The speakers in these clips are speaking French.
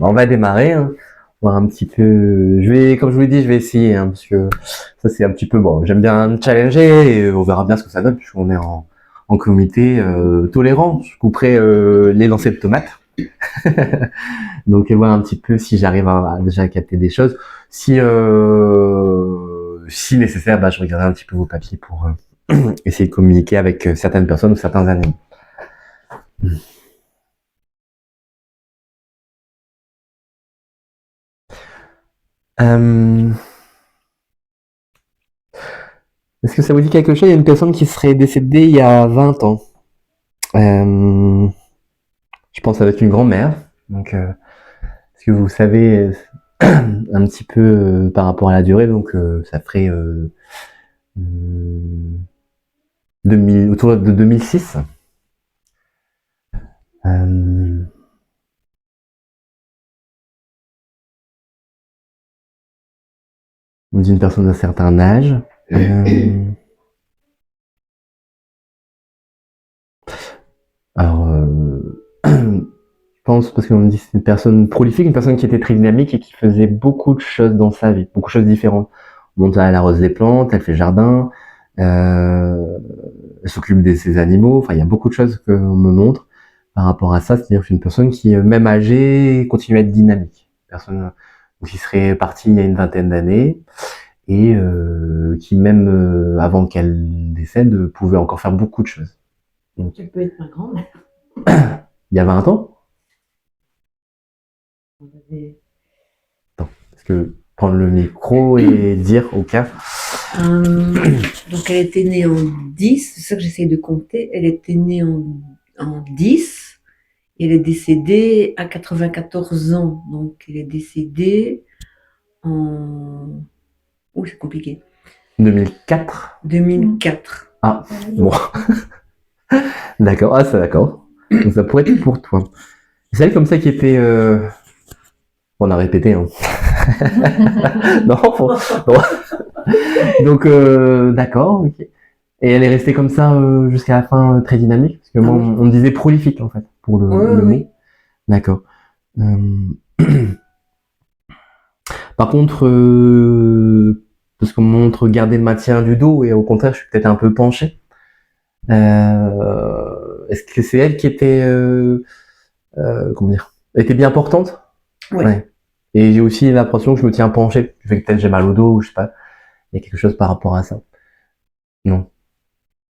On va démarrer, hein, voir un petit peu. Comme je vous l'ai dit, je vais essayer, hein, parce que ça c'est un petit peu bon. J'aime bien me challenger et on verra bien ce que ça donne, puisqu'on est en comité tolérant. Je couperai les lancers de tomates. Donc voir un petit peu si j'arrive à déjà capter des choses. Si nécessaire, je regarderai un petit peu vos papiers pour essayer de communiquer avec certaines personnes ou certains animaux. Euh, Est-ce que ça vous dit quelque chose? Il y a une personne qui serait décédée il y a 20 ans. Euh, je pense avec une grand-mère. Donc, est-ce que vous savez un petit peu par rapport à la durée? Donc, ça ferait 2000, autour de 2006. Euh, on dit une personne d'un certain âge. Alors, je pense, parce qu'on me dit que c'est une personne prolifique, une personne qui était très dynamique et qui faisait beaucoup de choses dans sa vie, beaucoup de choses différentes. Elle arrose les plantes, elle fait le jardin, elle s'occupe de ses animaux. Enfin, il y a beaucoup de choses qu'on me montre par rapport à ça. C'est-à-dire que c'est une personne qui, même âgée, continue à être dynamique. Personne qui serait partie il y a une vingtaine d'années et qui, même avant qu'elle décède, pouvait encore faire beaucoup de choses. Donc, elle peut être ma grand-mère. Il y a 20 ans? Parce que prendre le micro et dire au cas. Donc, elle était née en 10, c'est ça que j'essaye de compter. Elle était née en 10 et elle est décédée à 94 ans. Donc, elle est décédée en. Ouh, c'est compliqué. 2004. 2004. Ah, bon. D'accord, ah, c'est d'accord. Donc ça pourrait être pour toi. C'est elle comme ça qui était. On a répété, hein. Non, non. Donc, d'accord, ok. Et elle est restée comme ça jusqu'à la fin, très dynamique. Parce que moi, on me disait prolifique, en fait, pour le mot. D'accord. Par contre, parce qu'on me montre garder le maintien du dos, et au contraire, je suis peut-être un peu penché. Est-ce que c'est elle qui était, comment dire, était bien portante? Ouais. Et j'ai aussi l'impression que je me tiens penché, du fait que peut-être j'ai mal au dos, ou je sais pas. Il y a quelque chose par rapport à ça. Non.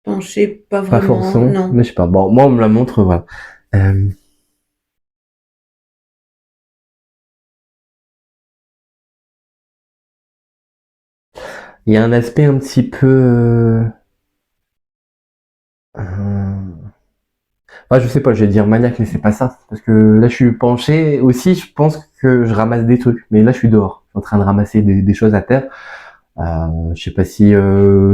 Penché, pas Pas vraiment, forcément, non. mais je sais pas. Bon, moi, on me la montre, voilà. Euh, Il y a un aspect un petit peu. Je sais pas, je vais dire maniaque, mais c'est pas ça. Parce que là, je suis penché. Aussi, je pense que je ramasse des trucs. Mais là, je suis dehors. Je suis en train de ramasser des choses à terre. Je sais pas si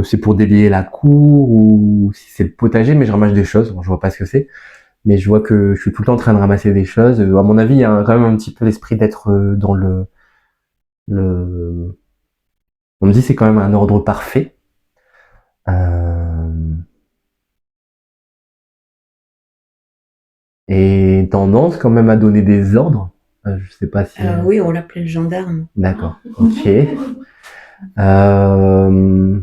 c'est pour déblayer la cour ou si c'est le potager, mais je ramasse des choses. Bon, je vois pas ce que c'est. Mais je vois que je suis tout le temps en train de ramasser des choses. À mon avis, il y a quand même un petit peu l'esprit d'être dans le. On me dit c'est quand même un ordre parfait. Euh, et tendance quand même à donner des ordres. Je sais pas si. Oui, on l'appelait le gendarme. D'accord. Ok. Euh...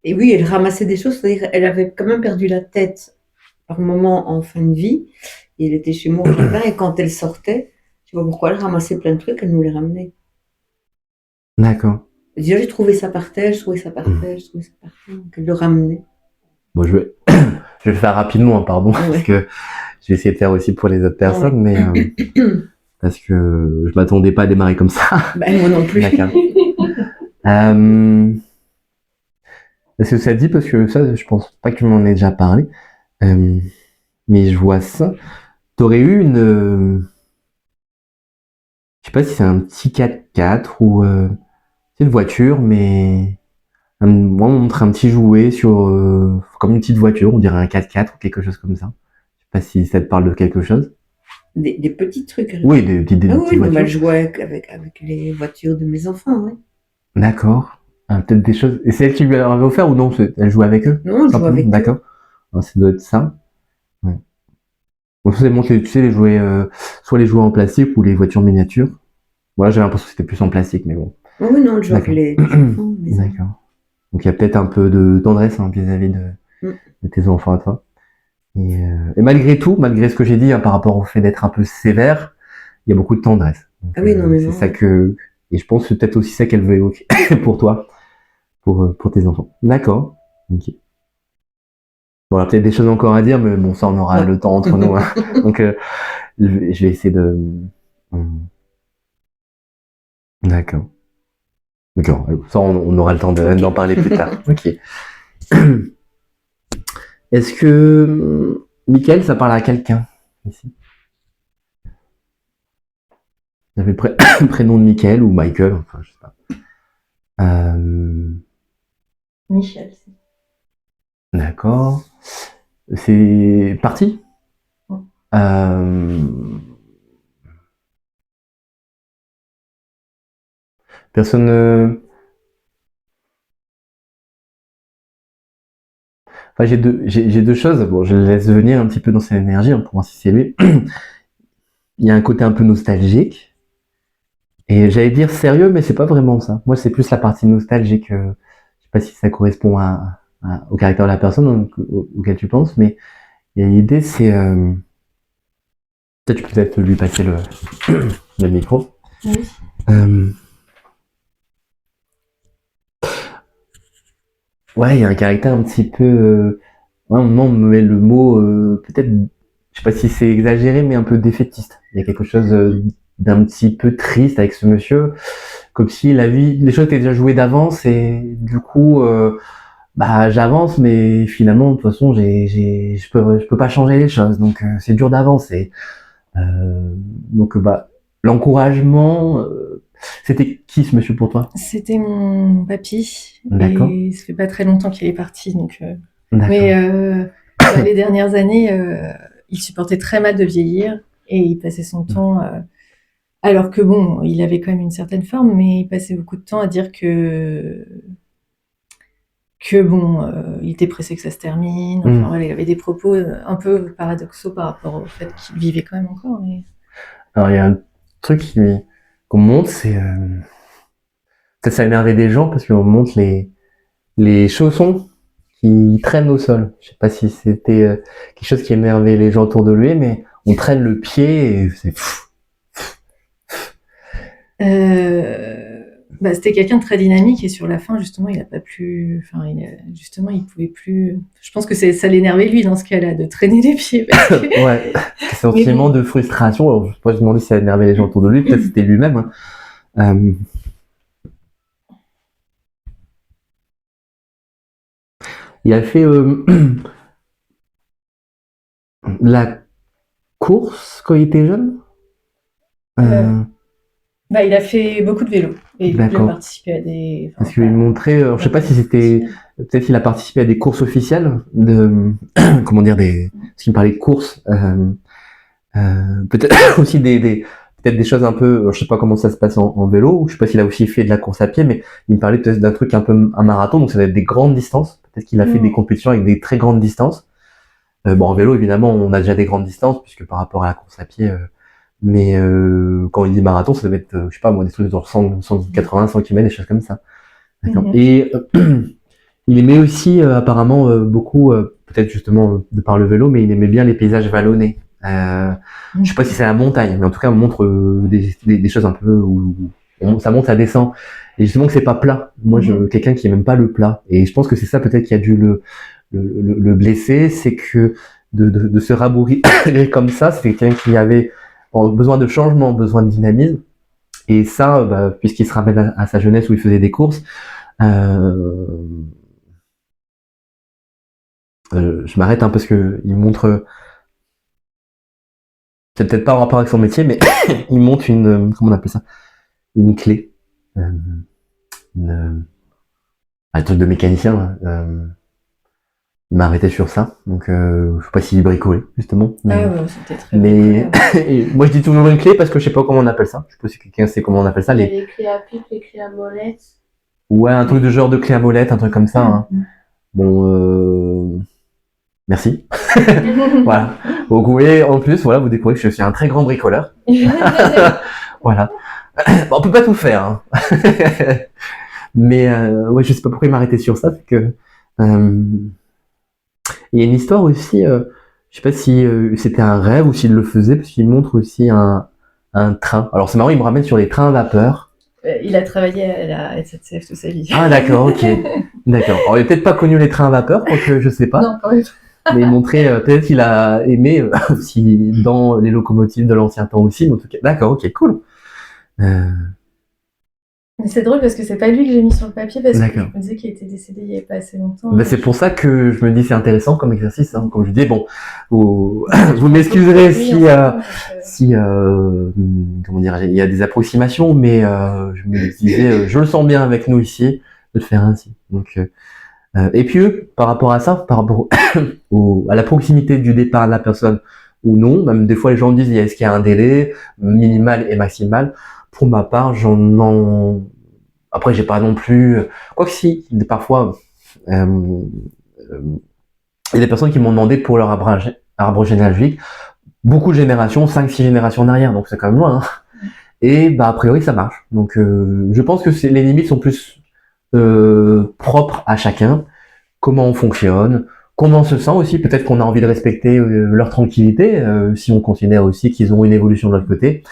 Et oui, elle ramassait des choses, c'est-à-dire elle avait quand même perdu la tête par moment en fin de vie. Et elle était chez moi au jardin et quand elle sortait, je sais pas pourquoi, elle ramassait plein de trucs, elle nous les ramenait. D'accord. Déjà, j'ai trouvé ça par terre, je trouvais ça par terre, je trouvais ça par terre, donc elle le ramenait. Bon, je vais le faire rapidement, hein, pardon, parce que je vais essayer de faire aussi pour les autres personnes, mais parce que je m'attendais pas à démarrer comme ça. Ben, moi non plus. D'accord. Est-ce que ça dit, parce que ça, je pense pas que tu m'en aies déjà parlé, mais je vois ça. T'aurais eu je sais pas si c'est un petit 4x4 ou c'est une voiture, mais moi on montre un petit jouet sur comme une petite voiture, on dirait un 4x4 ou quelque chose comme ça. Je sais pas si ça te parle de quelque chose. Des petits trucs. Oui, des petites Oui, voitures. elle jouait avec les voitures de mes enfants, oui. D'accord. Peut-être des choses. Et c'est elle qui lui avait offert ou non? Elle jouait avec eux? Non, elle jouait avec eux. D'accord. Ça doit être ça. Ouais. Bon, c'est bon, tu sais, les jouets, soit les jouets en plastique ou les voitures miniatures. Voilà, j'avais l'impression que c'était plus en plastique, mais bon. Oh oui, non, je joue avec D'accord. les enfants, mais D'accord. Donc il y a peut-être un peu de tendresse hein, vis-à-vis Mm. de tes enfants à toi. Et malgré tout, malgré ce que j'ai dit hein, par rapport au fait d'être un peu sévère, il y a beaucoup de tendresse. Donc, Ah oui, non, mais c'est non. ça et je pense que c'est peut-être aussi ça qu'elle veut évoquer pour toi, pour tes enfants. D'accord. Ok. Bon, il y a peut-être des choses encore à dire, mais bon, ça on aura Ouais. le temps entre nous. Hein. Donc je vais essayer de. Hmm. D'accord. D'accord. Ça on aura le temps d'en parler plus tard. Ok. Est-ce que Michael, ça parle à quelqu'un ici? Vous avez le prénom de Michael ou Michael, enfin je sais pas. Euh, Michel. D'accord. C'est parti. Ouais. Personne. Enfin, j'ai deux choses. Bon, je le laisse venir un petit peu dans cette énergie hein, pour voir si c'est lui. Il y a un côté un peu nostalgique. Et j'allais dire sérieux, mais c'est pas vraiment ça. Moi, c'est plus la partie nostalgique. Je sais pas si ça correspond au caractère de la personne auquel tu penses, mais l'idée, c'est. Peut-être tu peux peut-être lui passer le micro. Oui. Ouais, il y a un caractère un petit peu. Ouais, à un moment, on me met le mot, peut-être, je sais pas si c'est exagéré, mais un peu défaitiste. Il y a quelque chose d'un petit peu triste avec ce monsieur, comme si les choses étaient déjà jouées d'avance et du coup, bah j'avance, mais finalement, de toute façon, je peux pas changer les choses, donc c'est dur d'avancer. Donc bah l'encouragement, c'était qui ce monsieur pour toi? C'était mon papy. D'accord. Et ça fait pas très longtemps qu'il est parti. Donc, D'accord. mais les dernières années, il supportait très mal de vieillir. Et il passait son temps... alors que bon, il avait quand même une certaine forme, mais il passait beaucoup de temps à dire que bon, il était pressé que ça se termine. Enfin voilà, il avait des propos un peu paradoxaux par rapport au fait qu'il vivait quand même encore. Mais... Alors il y a un truc qu'on montre, c'est peut-être ça a énervé des gens parce qu'on montre les chaussons qui traînent au sol. Je sais pas si c'était quelque chose qui énervait les gens autour de lui, mais on traîne le pied et c'est Bah, c'était quelqu'un de très dynamique et sur la fin, justement, il a pas pu. Enfin, justement, il pouvait plus. Je pense que ça l'énervait lui dans ce cas-là de traîner les pieds. Parce que... ouais, ce sentiment de frustration. Alors, je sais pas, je me demandais si ça énervait les gens autour de lui, peut-être c'était lui-même. Hein. Il a fait la course quand il était jeune. Bah, il a fait beaucoup de vélo et il a participé à des. Parce qu'il montrait, je sais pas si c'était, peut-être qu'il a participé à des courses officielles comment dire parce qu'il me parlait de courses, peut-être aussi peut-être des choses un peu, je sais pas comment ça se passe en vélo, je sais pas s'il a aussi fait de la course à pied, mais il me parlait peut-être d'un truc un peu un marathon, donc ça va être des grandes distances. Peut-être qu'il a fait des compétitions avec des très grandes distances. Bon, en vélo, évidemment, on a déjà des grandes distances puisque par rapport à la course à pied. Mais quand il dit marathon, ça doit être, je sais pas moi, des trucs genre 180, 100 km, des choses comme ça. D'accord. Et il aimait aussi apparemment beaucoup, peut-être justement de par le vélo, mais il aimait bien les paysages vallonnés. Je sais pas si c'est la montagne, mais en tout cas on montre des choses un peu où ça monte, ça descend. Et justement que c'est pas plat. Moi, quelqu'un qui aime même pas le plat. Et je pense que c'est ça peut-être qui a dû le blesser, c'est que de se rabourrir comme ça, c'est quelqu'un qui avait besoin de changement, besoin de dynamisme. Et ça, bah, puisqu'il se ramène à sa jeunesse où il faisait des courses, je m'arrête parce que il montre, c'est peut-être pas en rapport avec son métier, mais il montre comment on appelle ça, une clé, un truc de mécanicien. Il m'a arrêté sur ça, donc je sais pas s'il bricolait justement. Mais, c'était très et moi je dis toujours une clé parce que je sais pas comment on appelle ça. Je sais pas si quelqu'un sait comment on appelle ça. Les clés à pipe, les clés à molette. Ouais, un truc de genre de clé à molette, un truc comme ça. Hein. Bon, Merci. Voilà. Donc, vous voyez, en plus, voilà, vous découvrez que je suis un très grand bricoleur. Voilà. Bon, on peut pas tout faire, hein. Mais ouais, je sais pas pourquoi il m'a arrêté sur ça, c'est que il y a une histoire aussi, je sais pas si c'était un rêve ou s'il le faisait, parce qu'il montre aussi un train. Alors c'est marrant, il me ramène sur les trains à vapeur. Il a travaillé à la SNCF toute sa vie. Ah d'accord, ok. D'accord. Alors il a peut-être pas connu les trains à vapeur, quoique je sais pas. Non, quand même. Mais il montrait, peut-être qu'il a aimé aussi dans les locomotives de l'ancien temps aussi. Mais en tout cas, d'accord, ok, cool. Mais c'est drôle parce que c'est pas lui que j'ai mis sur le papier parce que D'accord. je me disais qu'il était décédé il y avait pas assez longtemps. Ben, c'est pour ça que je me dis c'est intéressant comme exercice, hein. Comme je dis, bon, vous m'excuserez si comment dire, il y a des approximations, mais je me disais, je le sens bien avec nous ici de le faire ainsi. Donc, et puis eux, par rapport à ça, par rapport à la proximité du départ de la personne ou non, même des fois les gens disent est-ce qu'il y a un délai minimal et maximal. Pour ma part, après j'ai pas non plus, quoique si, parfois. Il y a des personnes qui m'ont demandé pour leur arbre généalogique beaucoup de générations, 5-6 générations derrière, donc c'est quand même loin. Hein. Et bah a priori ça marche. Donc je pense que les limites sont plus propres à chacun, comment on fonctionne, comment on se sent aussi, peut-être qu'on a envie de respecter leur tranquillité, si on considère aussi qu'ils ont une évolution de l'autre côté.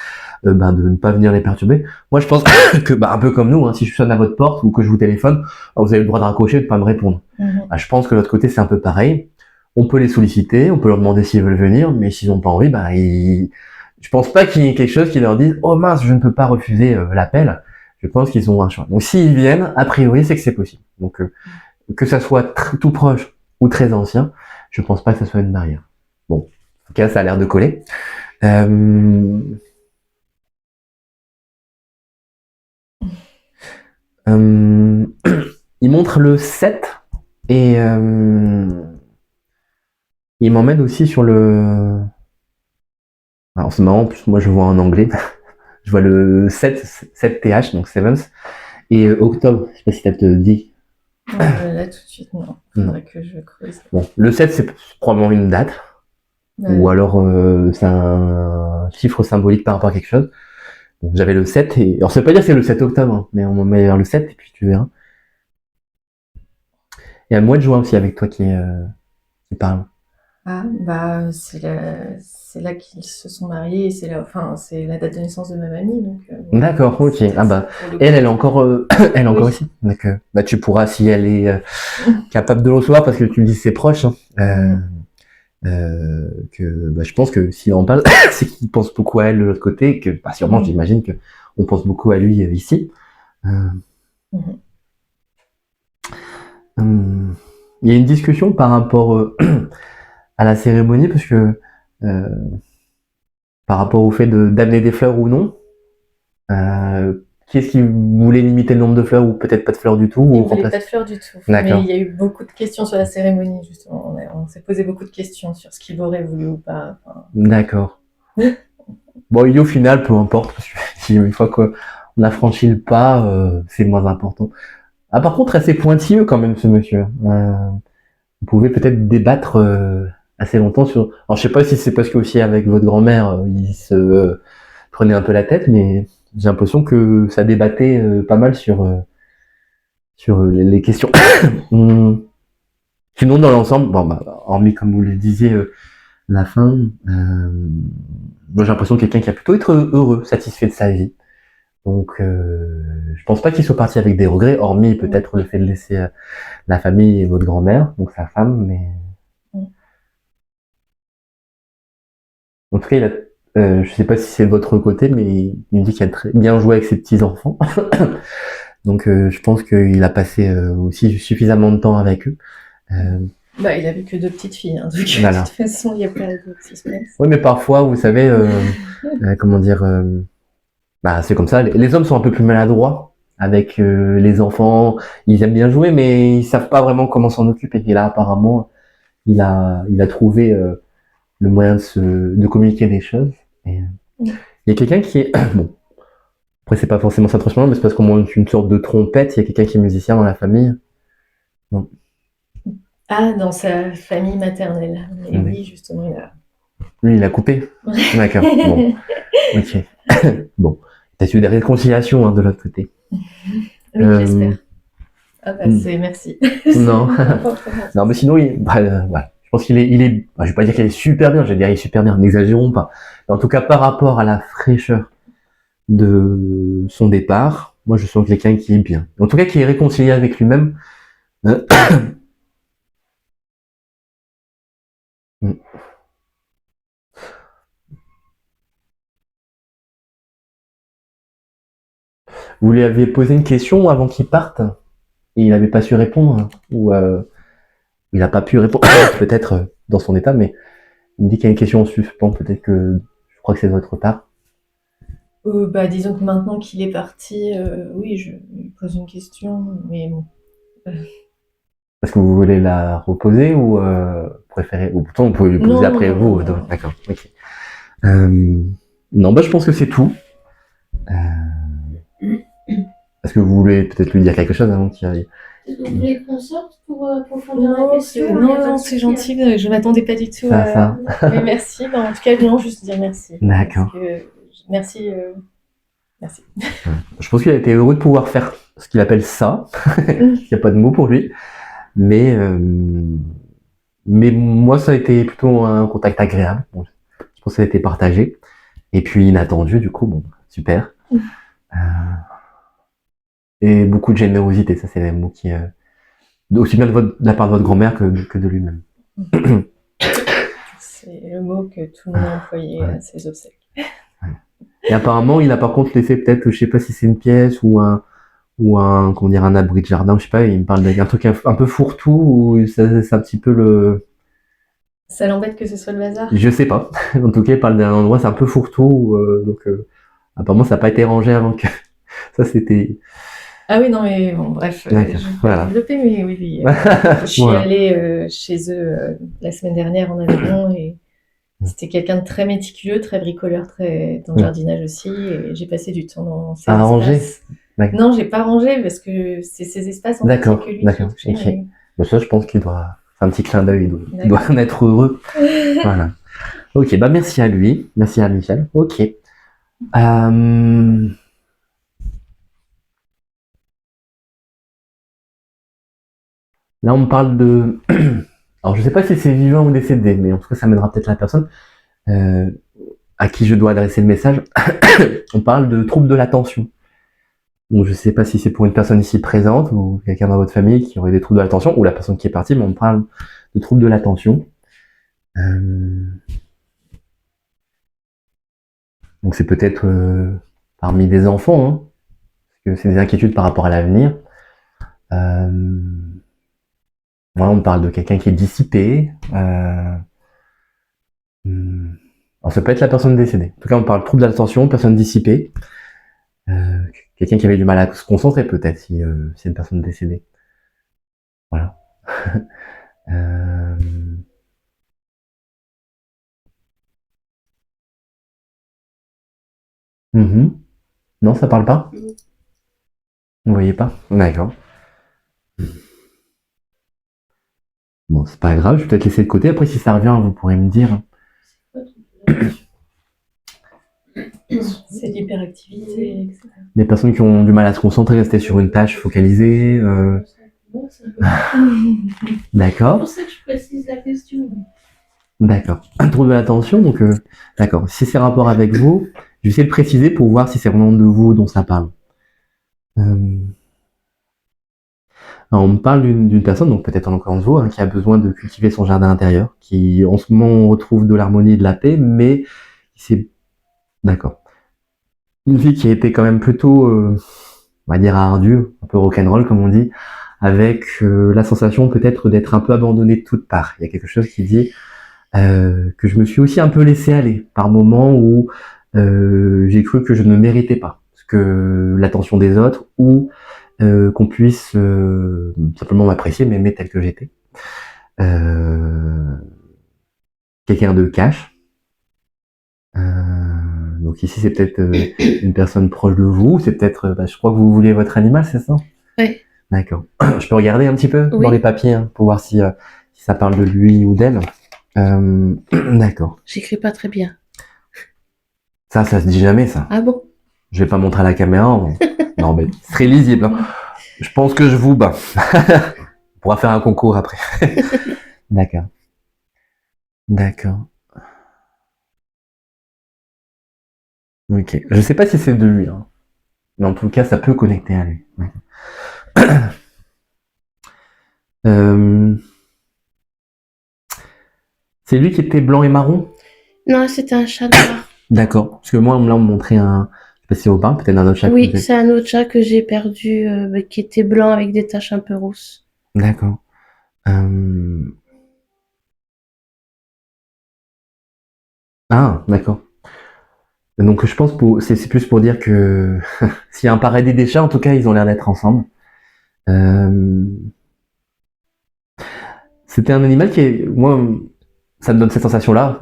De ne pas venir les perturber. Moi, je pense que, un peu comme nous, hein, si je sonne à votre porte ou que je vous téléphone, vous avez le droit de raccrocher et de pas me répondre. Je pense que de l'autre côté, c'est un peu pareil. On peut les solliciter, on peut leur demander s'ils veulent venir, mais s'ils n'ont pas envie, je pense pas qu'il y ait quelque chose qui leur dise « Oh mince, je ne peux pas refuser l'appel ». Je pense qu'ils ont un choix. Donc, s'ils viennent, a priori, c'est que c'est possible. Donc, que ça soit tout proche ou très ancien, je pense pas que ça soit une barrière. Bon, en tout cas, ça a l'air de coller. Il montre le 7 et il m'emmène aussi sur le... Alors c'est marrant, en plus moi je vois en anglais, je vois le 7TH, donc Sevens, et octobre, je sais pas si ça te dit. Là tout de suite, non. Faudrait que je creuse. Bon, le 7 c'est probablement une date, ou alors c'est un chiffre symbolique par rapport à quelque chose. Donc, j'avais le 7, et... alors ça veut pas dire que c'est le 7 octobre, hein, mais on m'en met vers le 7 et puis tu verras. Il y a le mois de juin aussi avec toi qui parle. Ah, c'est là qu'ils se sont mariés et c'est la date de naissance de ma mamie. Donc, d'accord, ok. Elle est encore, elle est encore ici. Donc, tu pourras, si elle est capable de le recevoir, parce que tu me dis que c'est proche, hein, je pense que s'il en parle, c'est qu'il pense beaucoup à elle de l'autre côté, et que sûrement, j'imagine que on pense beaucoup à lui ici. Il y a une discussion par rapport à la cérémonie, parce que par rapport au fait d'amener des fleurs ou non, qui est-ce qui voulait limiter le nombre de fleurs ou peut-être pas de fleurs du tout? Il ne voulait pas de fleurs du tout. Mais il y a eu beaucoup de questions sur la cérémonie, justement. On s'est posé beaucoup de questions sur ce qu'il aurait voulu ou pas. D'accord. Bon, au final, peu importe, parce que une fois qu'on a franchi le pas, c'est le moins important. Ah, par contre, assez pointilleux quand même, ce monsieur. Vous pouvez peut-être débattre assez longtemps sur... Alors, je sais pas si c'est parce que aussi avec votre grand-mère, il se prenait un peu la tête, mais j'ai l'impression que ça débattait pas mal sur les questions. Sinon, dans l'ensemble, hormis comme vous le disiez, la fin, moi j'ai l'impression de quelqu'un qui a plutôt être heureux, satisfait de sa vie. Donc, je pense pas qu'il soit parti avec des regrets, hormis peut-être le fait de laisser la famille et votre grand-mère, donc sa femme, mais... En tout cas, je sais pas si c'est de votre côté, mais il me dit qu'il a très bien joué avec ses petits-enfants. Donc, je pense qu'il a passé aussi suffisamment de temps avec eux. Il avait que 2 petites filles, hein, donc voilà. De toute façon, il n'y a pas de suspense. Oui, mais parfois, vous savez, comment dire... c'est comme ça, les hommes sont un peu plus maladroits avec les enfants, ils aiment bien jouer, mais ils savent pas vraiment comment s'en occuper. Et là, apparemment, il a trouvé le moyen de communiquer des choses. Et, il y a quelqu'un qui est... bon, après c'est pas forcément ça franchement, mais c'est parce qu'on monte une sorte de trompette, il y a quelqu'un qui est musicien dans la famille. Non. Ah, dans sa famille maternelle. Et Mhm. oui, justement, il a... Lui, il a coupé. D'accord. Bon. Ok. Bon. T'as eu des réconciliations hein, de l'autre côté. Oui, Euh, j'espère. Ah bah, hmm. c'est merci. Non. C'est important. Non, mais sinon, voilà. Je pense je vais pas dire qu'il est super bien, je vais dire qu'il est super bien, n'exagérons pas. Mais en tout cas, par rapport à la fraîcheur de son départ, moi, je sens quelqu'un qui est bien. En tout cas, qui est réconcilié avec lui-même. Euh, hmm. Vous lui aviez posé une question avant qu'il parte et il n'avait pas su répondre ou il n'a pas pu répondre, peut-être dans son état, mais il me dit qu'il y a une question en suspens, peut-être que je crois que c'est de votre part. Bah, disons que maintenant qu'il est parti, oui, je lui pose une question, mais bon. Est-ce que vous voulez la reposer ou préférez, ou pourtant vous pouvez lui poser Non, après non, vous. non, non. D'accord, ok. Non, bah je pense que c'est tout. Est-ce que vous voulez peut-être lui dire quelque chose avant qu'il aille? Est-ce que vous voulez qu'on sorte pour approfondir la Non, question? Il y a non, pas non, de c'est souci, hein. gentil, je m'attendais pas du tout Ça, à... ça. Mais merci, bah, en tout cas, non, juste dire merci. D'accord. Parce que, merci, merci. Je pense qu'il a été heureux de pouvoir faire ce qu'il appelle ça. Il n'y a pas de mot pour lui. Mais moi, ça a été plutôt un contact agréable. Bon, je pense que ça a été partagé. Et puis inattendu, du coup, bon, super. Et beaucoup de générosité, ça c'est les mots qui... aussi bien de la part de votre grand-mère que de lui-même. C'est le mot que tout le monde a employé à ses obsèques. Et apparemment, il a par contre laissé peut-être, je sais pas si c'est une pièce comment dire, un abri de jardin, je sais pas, il me parle d'un truc un peu fourre-tout, ou c'est un petit peu le... Ça l'embête que ce soit le bazar? Je sais pas. En tout cas, il parle d'un endroit, c'est un peu fourre-tout, donc apparemment ça n'a pas été rangé avant que... Ça c'était... Ah oui, non, mais bon, bref, je vais Voilà. pas développer, mais oui, oui. Je suis Voilà. allée chez eux la semaine dernière en Aveyron et c'était quelqu'un de très méticuleux, très bricoleur, très dans le jardinage aussi. Et j'ai passé du temps dans ces À ranger? espaces. D'accord. Non, j'ai pas rangé parce que c'est ces espaces en fait, il y a D'accord, que lui d'accord, qui y touchait. ok. mais- Bon, ça, je pense qu'il doit... C'est un petit clin d'œil, il doit D'accord. en être heureux. Voilà. Ok, bah merci à lui, merci à Michel. Ok. Là, on me parle de... Alors, je sais pas si c'est vivant ou décédé, mais en tout cas, ça m'aidera peut-être la personne à qui je dois adresser le message. On parle de troubles de l'attention. Donc, je sais pas si c'est pour une personne ici présente ou quelqu'un dans votre famille qui aurait des troubles de l'attention, ou la personne qui est partie, mais on parle de troubles de l'attention. Donc, c'est peut-être parmi des enfants, hein, parce que c'est des inquiétudes par rapport à l'avenir. Voilà, on parle de quelqu'un qui est dissipé. Alors, ça peut être la personne décédée. En tout cas, on parle de trouble d'attention, personne dissipée. Quelqu'un qui avait du mal à se concentrer, peut-être, si c'est une personne décédée. Voilà. Non, ça parle pas? Vous voyez pas? D'accord. Bon, c'est pas grave, je vais peut-être laisser de côté. Après, si ça revient, vous pourrez me dire. C'est l'hyperactivité, etc. Les personnes qui ont du mal à se concentrer, rester sur une tâche focalisée. D'accord. C'est pour ça que je précise la question. D'accord. Un trouble de l'attention, donc d'accord. Si c'est rapport avec vous, je vais essayer de préciser pour voir si c'est vraiment de vous dont ça parle. Alors, on me parle d'une personne, donc peut-être en l'occurrence vous, hein, qui a besoin de cultiver son jardin intérieur, qui en ce moment retrouve de l'harmonie et de la paix, mais c'est... D'accord. Une vie qui a été quand même plutôt, on va dire, ardue, un peu rock'n'roll comme on dit, avec la sensation peut-être d'être un peu abandonnée de toutes parts. Il y a quelque chose qui dit que je me suis aussi un peu laissé aller par moments où j'ai cru que je ne méritais pas que l'attention des autres ou qu'on puisse simplement m'apprécier, m'aimer tel que j'étais. Quelqu'un de cash. Donc ici c'est peut-être une personne proche de vous, c'est peut-être, je crois que vous voulez votre animal, c'est ça? Oui. D'accord. Je peux regarder un petit peu dans les papiers pour voir si si ça parle de lui ou d'elle. D'accord. J'écris pas très bien. Ça se dit jamais, ça. Ah bon? Je vais pas montrer à la caméra. Non, mais c'est très lisible. Hein. Je pense que je vous bats. On pourra faire un concours après. D'accord. D'accord. Ok. Je sais pas si c'est de lui, hein. Mais en tout cas, ça peut connecter à lui. Euh, C'est lui qui était blanc et marron? Non, c'était un chat noir. D'accord. Parce que moi, là, on me montrait un... Je sais pas si vous parle, peut-être un autre chat. que Oui, vous avez- c'est un autre chat que j'ai perdu, qui était blanc avec des taches un peu rousses. D'accord. Ah, d'accord. Donc je pense pour c'est plus pour dire que s'il y a un paradis des chats, en tout cas, ils ont l'air d'être ensemble. Euh, C'était un animal qui est, moi, ça me donne cette sensation-là.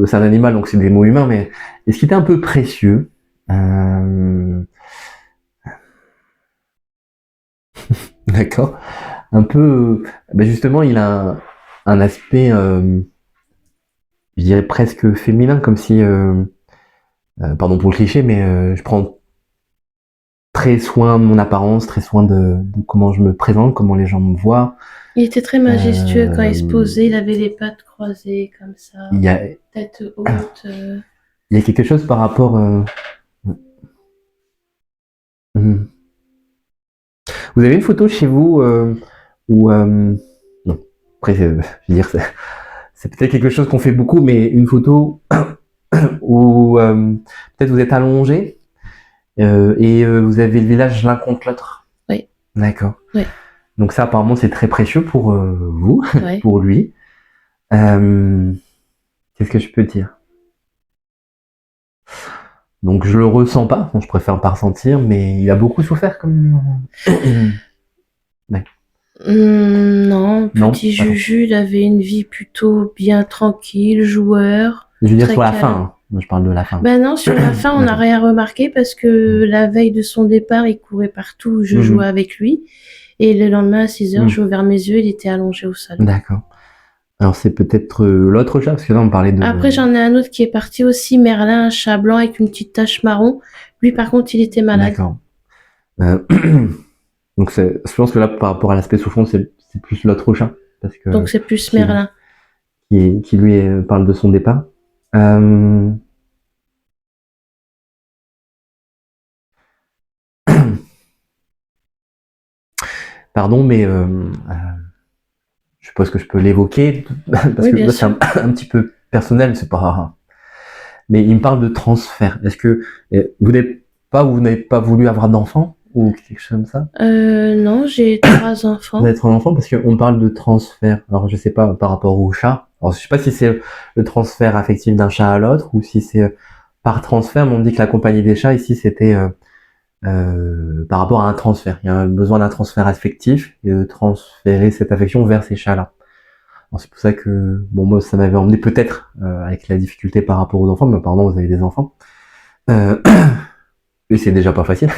C'est un animal, donc c'est des mots humains, mais est-ce qu'il était un peu précieux? D'accord. Un peu, ben justement, il a un aspect, je dirais presque féminin, comme si, pardon pour le cliché, mais je prends très soin de mon apparence, très soin de comment je me présente, comment les gens me voient. Il était très majestueux quand il se posait, il avait les pattes croisées comme ça, Il y a, tête haute. il y a quelque chose par rapport. Mhm. Vous avez une photo chez vous où non. Après, je veux dire, c'est peut-être quelque chose qu'on fait beaucoup, mais une photo où peut-être vous êtes allongé et vous avez le visage l'un contre l'autre. Oui. D'accord. Oui. Donc ça, apparemment, c'est très précieux pour vous, Ouais. pour lui. Qu'est-ce que je peux dire? Donc je le ressens pas, je préfère pas ressentir, mais il a beaucoup souffert comme. Non, Non, petit pardon. Juju, il avait une vie plutôt bien tranquille, joueur. Je veux dire Très sur la calme. fin, hein. Moi, je parle de la fin. Ben non, sur la fin, on n'a D'accord. rien remarqué parce que la veille de son départ, il courait partout, je Mhm. jouais avec lui. Et le lendemain, à 6 heures, Mhm. j'ai ouvert mes yeux, il était allongé au sol. D'accord. Alors c'est peut-être l'autre chat, parce que là on parlait de. Après, j'en ai un autre qui est parti aussi, Merlin, un chat blanc avec une petite tache marron. Lui, par contre, il était malade. D'accord. Euh, Donc je pense que là par rapport à l'aspect souffrance, c'est plus l'autre chat, parce que Donc, c'est plus qui- Merlin. qui lui parle de son départ. Euh, Pardon, mais je suppose que je peux l'évoquer, parce Oui, que bien là c'est sûr. un petit peu personnel, c'est pas. Mais il me parle de transfert. Est-ce que vous n'avez pas voulu avoir d'enfant ou quelque chose comme ça? Non, j'ai 3 enfants. D'être un enfant, parce qu'on parle de transfert. Alors je sais pas par rapport au chat. Alors je sais pas si c'est le transfert affectif d'un chat à l'autre ou si c'est par transfert. Mais on dit que la compagnie des chats ici c'était par rapport à un transfert. Il y a un besoin d'un transfert affectif et de transférer cette affection vers ces chats-là. Alors c'est pour ça que bon moi ça m'avait emmené peut-être avec la difficulté par rapport aux enfants, mais apparemment vous avez des enfants. Euh, et c'est déjà pas facile.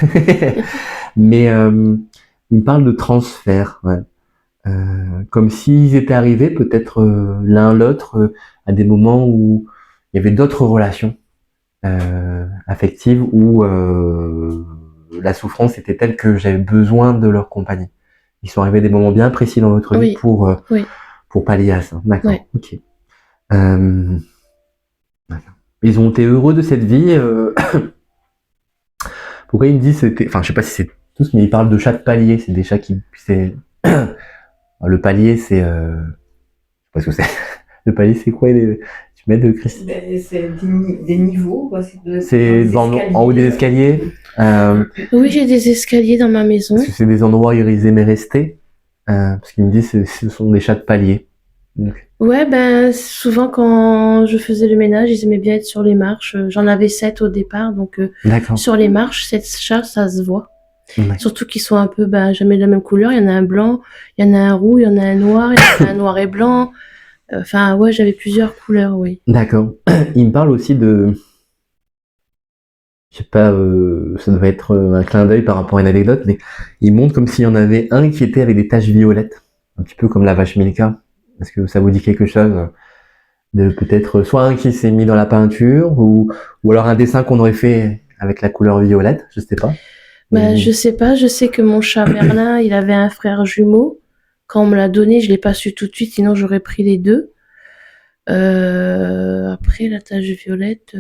Mais il me parle de transfert, ouais. Comme s'ils étaient arrivés peut-être l'un l'autre à des moments où il y avait d'autres relations affectives où la souffrance était telle que j'avais besoin de leur compagnie. Ils sont arrivés à des moments bien précis dans votre vie Oui. Oui. pour pallier à ça. D'accord. Ouais. Ok. D'accord. Ils ont été heureux de cette vie. Pourquoi il me dit c'était, enfin je sais pas si c'est tous, mais il parle de chats de palier. C'est des chats qui, c'est le palier, c'est, je sais pas ce que c'est. Le palier, c'est quoi tu mets de Christ. C'est des niveaux, quoi. C'est en haut des escaliers. Oui, j'ai des escaliers dans ma maison. Parce que c'est des endroits où ils aimaient rester. Parce qu'il me dit ce sont des chats de palier. Donc, Ouais, ben souvent quand je faisais le ménage, ils aimaient bien être sur les marches. J'en avais 7 au départ, donc d'accord. sur les marches, 7 chats, ça se voit. D'accord. Surtout qu'ils sont un peu jamais de la même couleur. Il y en a un blanc, il y en a un roux, il y en a un noir, il y en a un noir et blanc. Enfin, ouais, j'avais plusieurs couleurs, oui. D'accord. Il me parle aussi de, je sais pas, ça devait être un clin d'œil par rapport à une anecdote, mais il montre comme s'il y en avait un qui était avec des taches violettes, un petit peu comme la vache Milka. Est-ce que ça vous dit quelque chose de peut-être soit un qui s'est mis dans la peinture ou alors un dessin qu'on aurait fait avec la couleur violette, je sais pas. Bah, je sais pas, je sais que mon chat Merlin, il avait un frère jumeau. Quand on me l'a donné, je l'ai pas su tout de suite, sinon j'aurais pris les deux. Après, la tache violette,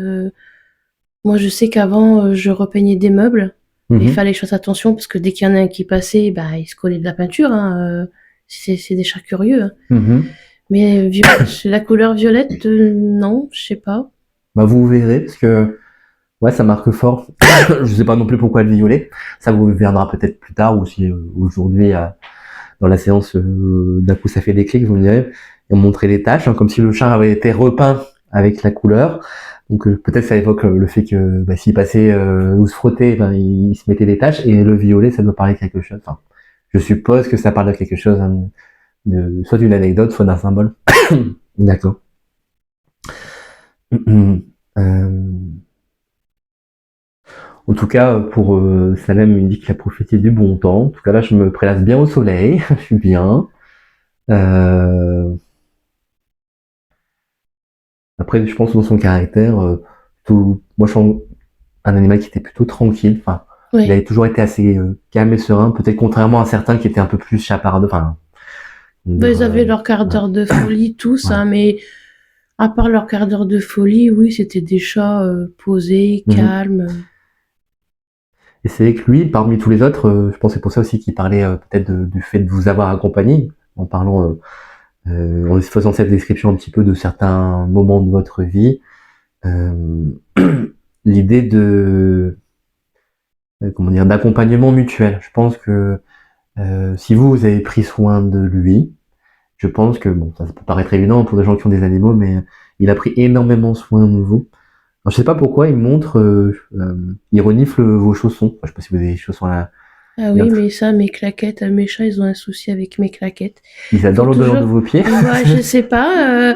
moi je sais qu'avant, je repeignais des meubles. Mhm. Il fallait que je fasse attention parce que dès qu'il y en a un qui passait, bah, il se collait de la peinture. Hein. C'est des chats curieux. Hein. Mhm. Mais la couleur violette, non, je sais pas. Bah vous verrez parce que ouais ça marque fort. Je sais pas non plus pourquoi le violet. Ça vous viendra peut-être plus tard ou si aujourd'hui dans la séance d'un coup ça fait des clics, vous me direz et montrer les taches, hein, comme si le chat avait été repeint avec la couleur. Donc peut-être ça évoque le fait que bah, s'il passait ou se frottait, ben, il se mettait des taches et le violet ça doit parler de quelque chose. Enfin, je suppose que ça parle de quelque chose, hein, soit d'une anecdote, soit d'un symbole. D'accord. En tout cas, pour Salem, il dit qu'il a profité du bon temps. En tout cas, là, je me prélasse bien au soleil. Je suis bien. Après, je pense dans son caractère, moi, je suis un animal qui était plutôt tranquille. Enfin, Ouais. il avait toujours été assez calme et serein. Peut-être contrairement à certains qui étaient un peu plus chapardeux. Enfin, Bah, ils avaient leur quart d'heure de folie, tous, Ouais. hein, mais à part leur quart d'heure de folie, oui, c'était des chats posés, Mhm. calmes. Et c'est vrai que lui, parmi tous les autres, je pense que c'est pour ça aussi qu'il parlait peut-être du fait de vous avoir accompagné, en parlant, en faisant cette description un petit peu de certains moments de votre vie. L'idée de comment dire d'accompagnement mutuel. Je pense que si vous avez pris soin de lui, je pense que bon, ça peut paraître évident pour des gens qui ont des animaux, mais il a pris énormément soin de vous. Alors, je sais pas pourquoi il montre, il renifle vos chaussons. Enfin, je sais pas si vous avez des chaussons là. Ah oui, mais ça, mes claquettes, mes chats, ils ont un souci avec mes claquettes. Ils adorent Faut l'odeur de toujours- vos pieds. Ouais, je sais pas.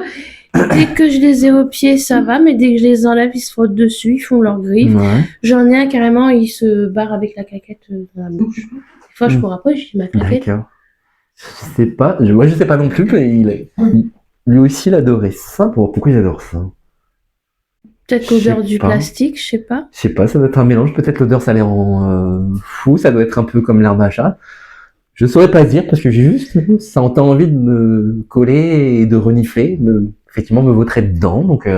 Dès que je les ai aux pieds, ça va, mais dès que je les enlève, ils se frottent dessus, ils font leurs griffes. Ouais. J'en ai un carrément, il se barre avec la claquette dans la bouche. Des fois, je cours après, je dis ma claquette. D'accord. Je sais pas, moi je sais pas non plus, mais lui aussi il adorait ça. Pourquoi il adore ça? Peut-être Je sais l'odeur du pas. plastique, je sais pas. Je sais pas, ça doit être un mélange. Peut-être l'odeur ça les rend fous, ça doit être un peu comme l'herbe à chat. Je saurais pas dire parce que j'ai juste senti envie de me coller et de renifler, effectivement me vautrer dedans. Donc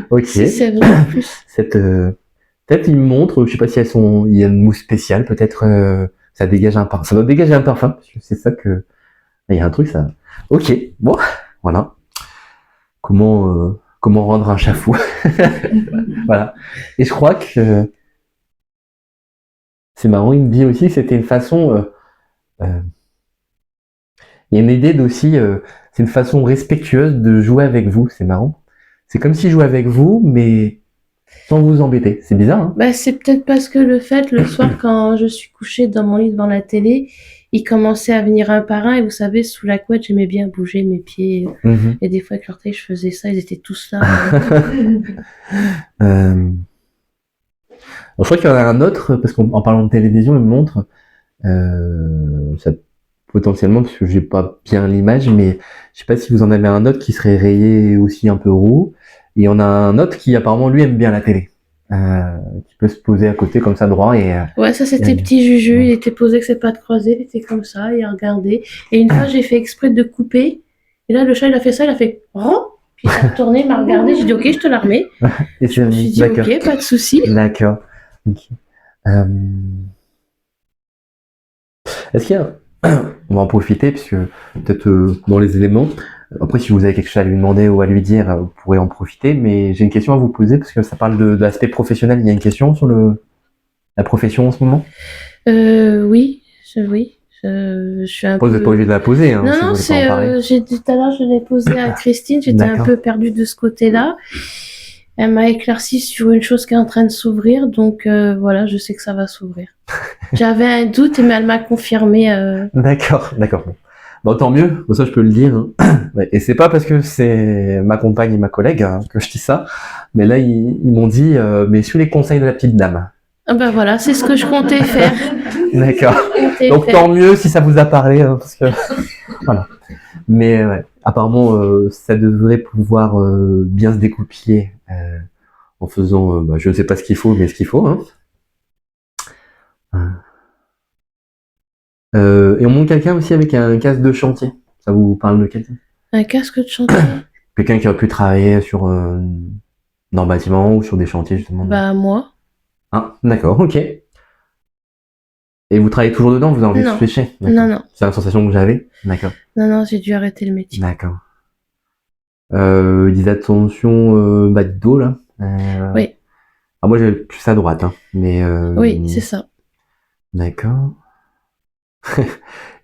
ok. C'est vrai en plus. Peut-être il me montre, je sais pas si il y a une mousse spéciale, peut-être ça dégage un parfum. Ça doit dégager un parfum parce que c'est ça que il y a un truc ça. Ok, bon, voilà. Comment rendre un chat fou. Voilà. Et je crois que c'est marrant, il me dit aussi que c'était une façon. Il y a une idée d'aussi, c'est une façon respectueuse de jouer avec vous. C'est marrant. C'est comme s'il jouait avec vous, mais sans vous embêter. C'est bizarre, hein? Bah, c'est peut-être parce que le soir, quand je suis couchée dans mon lit devant la télé, ils commençaient à venir un par un, et vous savez, sous la couette, j'aimais bien bouger mes pieds. Mhm. Et des fois, avec l'orteil, je faisais ça, ils étaient tous là. Alors, je crois qu'il y en a un autre, parce qu'en parlant de télévision, il me montre, ça, potentiellement, parce que j'ai pas bien l'image, mais je sais pas si vous en avez un autre qui serait rayé aussi un peu roux, et on a un autre qui apparemment lui aime bien la télé, qui peut se poser à côté comme ça droit et Ouais, ça c'était petit Juju, il était posé avec ses pattes croisées, il était comme ça, il regardait. Et une fois, j'ai fait exprès de couper, et là, le chat, il a fait ça, il a fait « Ron !» Puis il s'est retourné, il m'a regardé, j'ai dit « Ok, je te la remets. » et Je me suis dit « d'accord. Ok, pas de souci. » D'accord. Ok. Est-ce qu'il y a on va en profiter puisque peut-être dans les éléments. Après, si vous avez quelque chose à lui demander ou à lui dire, vous pourrez en profiter. Mais j'ai une question à vous poser parce que ça parle de l'aspect professionnel. Il y a une question sur la profession en ce moment? Oui, je suis un Après, vous peu... n'êtes pas obligé de la poser. Hein, Non, si non, vous voulez pas en parler. j'ai dit tout à l'heure, je l'ai posé à Christine, j'étais un D'accord. peu perdue de ce côté-là. Elle m'a éclairci sur une chose qui est en train de s'ouvrir, donc voilà, je sais que ça va s'ouvrir. J'avais un doute, mais elle m'a confirmé. D'accord. Bon, tant mieux. Bon, ça, je peux le dire. Hein. Ouais, et c'est pas parce que c'est ma compagne et ma collègue hein, que je dis ça, mais là, ils m'ont dit, mais suis les conseils de la petite dame. Ah ben voilà, c'est ce que je comptais faire. D'accord. Donc tant mieux si ça vous a parlé, hein, parce que voilà. Mais ouais. apparemment, ça devrait pouvoir bien se découpiller en faisant, je ne sais pas ce qu'il faut, mais ce qu'il faut. Hein. Et on montre quelqu'un aussi avec un casque de chantier. Ça vous parle de quelqu'un? Un casque de chantier. Quelqu'un qui aurait pu travailler sur dans le bâtiment ou sur des chantiers justement. Bah, moi. Ah, d'accord, ok. Et vous travaillez toujours dedans, vous avez envie de Non. switcher? Non, non. C'est la sensation que j'avais? D'accord. Non, j'ai dû arrêter le métier. D'accord. Ils disent attention, bas de dos là. Oui. Ah, moi j'ai plus à droite, hein. Mais Oui, c'est ça. d'accord.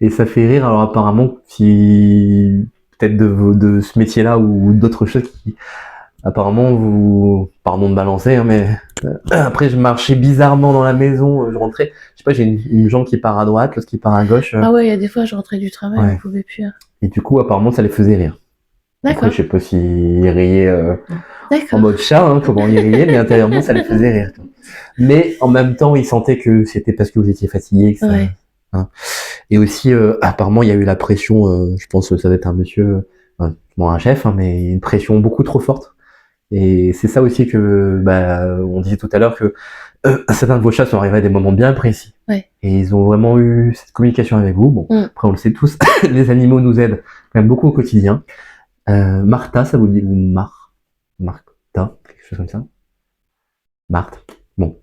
Et ça fait rire, alors apparemment, si peut-être de ce métier-là ou d'autres choses qui, apparemment, vous, pardon de balancer, hein, mais après je marchais bizarrement dans la maison, je rentrais, je sais pas, j'ai une jambe qui part à droite, l'autre qui part à gauche, Ah ouais, il y a des fois, je rentrais du travail, Ouais. on pouvait plus. et du coup, apparemment, ça les faisait rire. Après, D'accord, je sais pas s'ils riaient en d'accord. mode chat, hein, comment ils riaient, mais intérieurement, ça les faisait rire. Mais en même temps, ils sentaient que c'était parce que vous étiez fatigué, que ça, Ouais. hein. Et aussi, apparemment, il y a eu la pression, je pense que ça va être un monsieur, bon, un chef, hein, mais une pression beaucoup trop forte. Et c'est ça aussi que, on disait tout à l'heure que certains de vos chats sont arrivés à des moments bien précis. Ouais. Et ils ont vraiment eu cette communication avec vous. Bon, après, on le sait tous, les animaux nous aident quand même beaucoup au quotidien. Martha, ça vous dit, ou Martha, quelque chose comme ça. Marthe. Bon.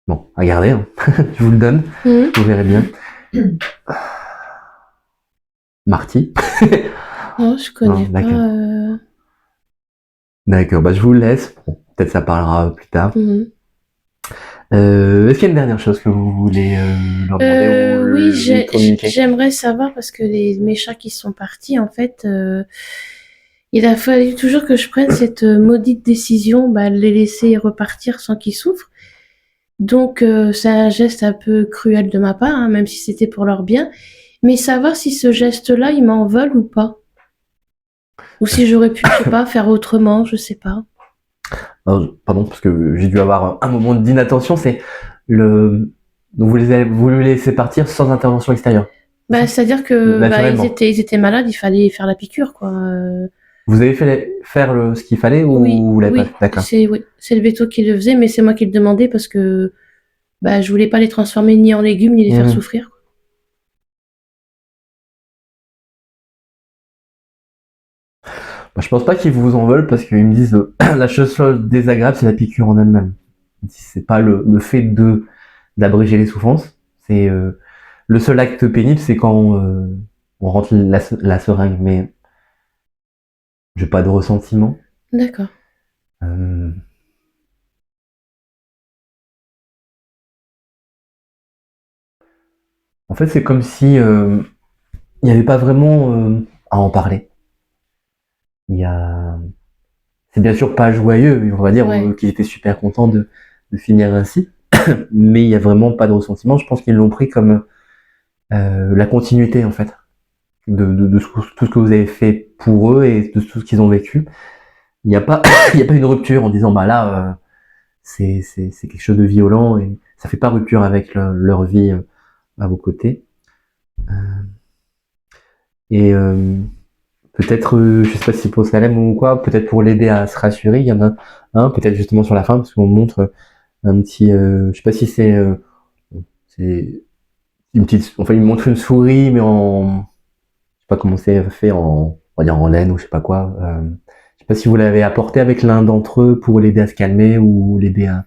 Bon, regardez, hein. Je vous le donne, vous verrez bien. Marty. Non, je connais Non, pas. d'accord. D'accord, je vous le laisse. Bon, peut-être ça parlera plus tard. Est-ce qu'il y a une dernière chose que vous voulez leur demander ou Oui, lui communiquer? j'aimerais savoir parce que mes chats qui sont partis, en fait, il a fallu toujours que je prenne cette maudite décision, de les laisser repartir sans qu'ils souffrent. Donc, c'est un geste un peu cruel de ma part, hein, même si c'était pour leur bien. Mais savoir si ce geste-là, ils m'en veulent ou pas. Ou si j'aurais pu, je sais pas, faire autrement, je sais pas. Alors, pardon, parce que j'ai dû avoir un moment d'inattention, c'est le... Donc vous les laissez partir sans intervention extérieure. C'est-à-dire que Naturellement. ils étaient malades, il fallait faire la piqûre, quoi. Vous avez faire ce qu'il fallait ou Oui, vous l'avez oui, pas fait? D'accord. c'est le veto qui le faisait, mais c'est moi qui le demandais parce que je voulais pas les transformer ni en légumes ni les faire souffrir. Je pense pas qu'ils vous en veulent parce qu'ils me disent la chose désagréable, c'est la piqûre en elle-même. C'est pas le fait d'abréger les souffrances. C'est le seul acte pénible, c'est quand on rentre la seringue, mais j'ai pas de ressentiment. D'accord. En fait, c'est comme si il n'y avait pas vraiment à en parler. C'est bien sûr pas joyeux, on va dire qu'ils étaient super contents de finir ainsi, mais il y a vraiment pas de ressentiment. Je pense qu'ils l'ont pris comme la continuité en fait de tout ce que vous avez fait pour eux et de tout ce qu'ils ont vécu. Il n'y a pas il y a pas une rupture en disant là c'est quelque chose de violent et ça fait pas rupture avec leur vie à vos côtés. Et peut-être, je sais pas si c'est pour Salem ou quoi, peut-être pour l'aider à se rassurer, il y en a un, peut-être justement sur la fin, parce qu'on montre un petit, je sais pas si c'est une petite, enfin il montre une souris, mais je sais pas comment c'est fait, on va dire en laine ou je sais pas quoi. Je sais pas si vous l'avez apporté avec l'un d'entre eux pour l'aider à se calmer ou l'aider à...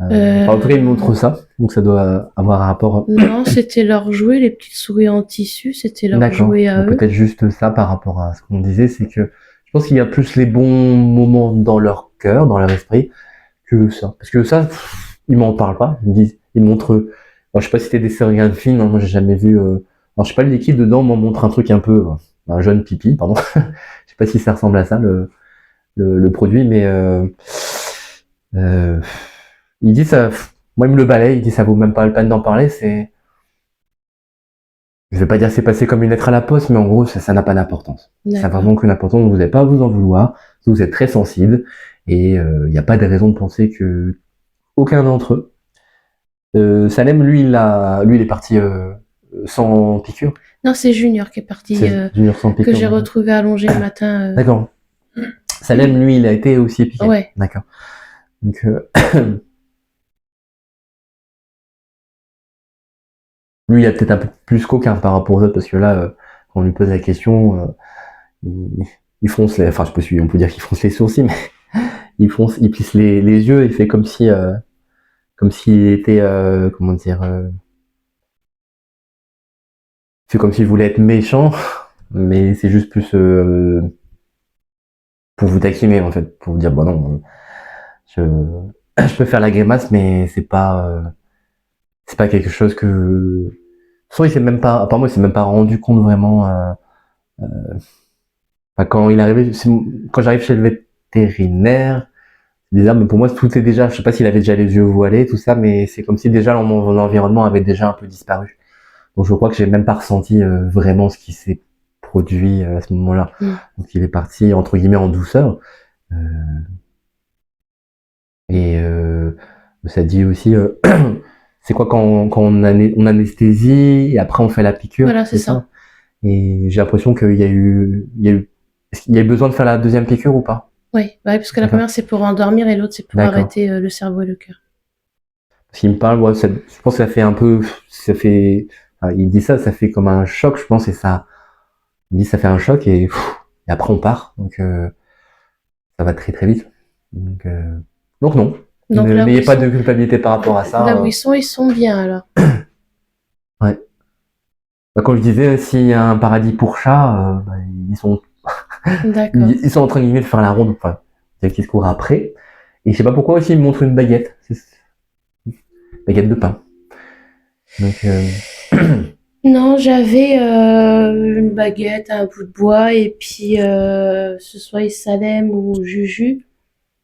en tout cas, il montre ça, donc ça doit avoir un rapport. Non, c'était leur jouet, les petites souris en tissu, c'était leur jouet à eux. Peut-être juste ça par rapport à ce qu'on disait, c'est que je pense qu'il y a plus les bons moments dans leur cœur, dans leur esprit, que ça. Parce que ça, ils m'en parlent pas. Ils montrent. Alors, je sais pas si c'était des seringues fines, hein, moi j'ai jamais vu. Alors je sais pas, le liquide dedans m'en montre un truc un peu, un jaune pipi, pardon. Je sais pas si ça ressemble à ça le produit, mais il dit ça. Moi il me le balaye, il dit ça vaut même pas la peine d'en parler. Je vais pas dire c'est passé comme une lettre à la poste, mais en gros ça n'a pas d'importance. Ça n'a vraiment qu'une importance. Vous n'avez pas à vous en vouloir. Vous êtes très sensible et il n'y a pas de raison de penser que aucun d'entre eux. Salem, lui, il est parti sans piqûre. Non, c'est Junior qui est parti, C'est Junior sans piqûre. que j'ai retrouvé allongé le matin. D'accord. Salem, lui, il a été aussi piqué. Ouais. D'accord. Donc, lui, il a peut-être un peu plus qu'aucun par rapport aux autres, parce que là, quand on lui pose la question, il fronce les... Enfin, je sais pas si on peut dire qu'il fronce les sourcils, mais il plisse les yeux, il fait comme si... comme s'il était... comment dire... c'est comme s'il voulait être méchant, mais c'est juste plus... pour vous taquiner, en fait, pour vous dire, bon non, je peux faire la grimace, mais c'est pas quelque chose que... Soit il s'est même pas, apparemment, il s'est même pas rendu compte vraiment, enfin, quand il est arrivé, quand j'arrive chez le vétérinaire, c'est bizarre, mais pour moi, tout est déjà, je sais pas s'il avait déjà les yeux voilés, tout ça, mais c'est comme si déjà mon environnement avait déjà un peu disparu. Donc je crois que j'ai même pas ressenti vraiment ce qui s'est produit à ce moment-là. Donc il est parti, entre guillemets, en douceur. Et ça dit aussi, c'est quoi quand on anesthésie et après on fait la piqûre. Voilà, c'est ça. Et j'ai l'impression qu'il y a eu, est-ce qu'il y a eu besoin de faire la deuxième piqûre ou pas? Oui, bah, parce que la D'accord. première c'est pour endormir et l'autre c'est pour D'accord. arrêter le cerveau et le cœur. Parce qu'il me parle, ouais, je pense que ça fait un peu, enfin, il dit ça fait comme un choc, je pense, et ça, il dit ça fait un choc et après on part, donc ça va très très vite. Donc non. Donc là où N'ayez ils pas sont- de culpabilité par rapport à ça. Là où ils sont bien alors. Bah, comme je disais, s'il y a un paradis pour chats, ils sont D'accord. ils sont en train de faire la ronde, enfin, c'est qui se court après. Et je sais pas pourquoi aussi ils me montrent une baguette. Baguette de pain. Donc Non, j'avais une baguette, un bout de bois et puis ce soit Salem ou Juju,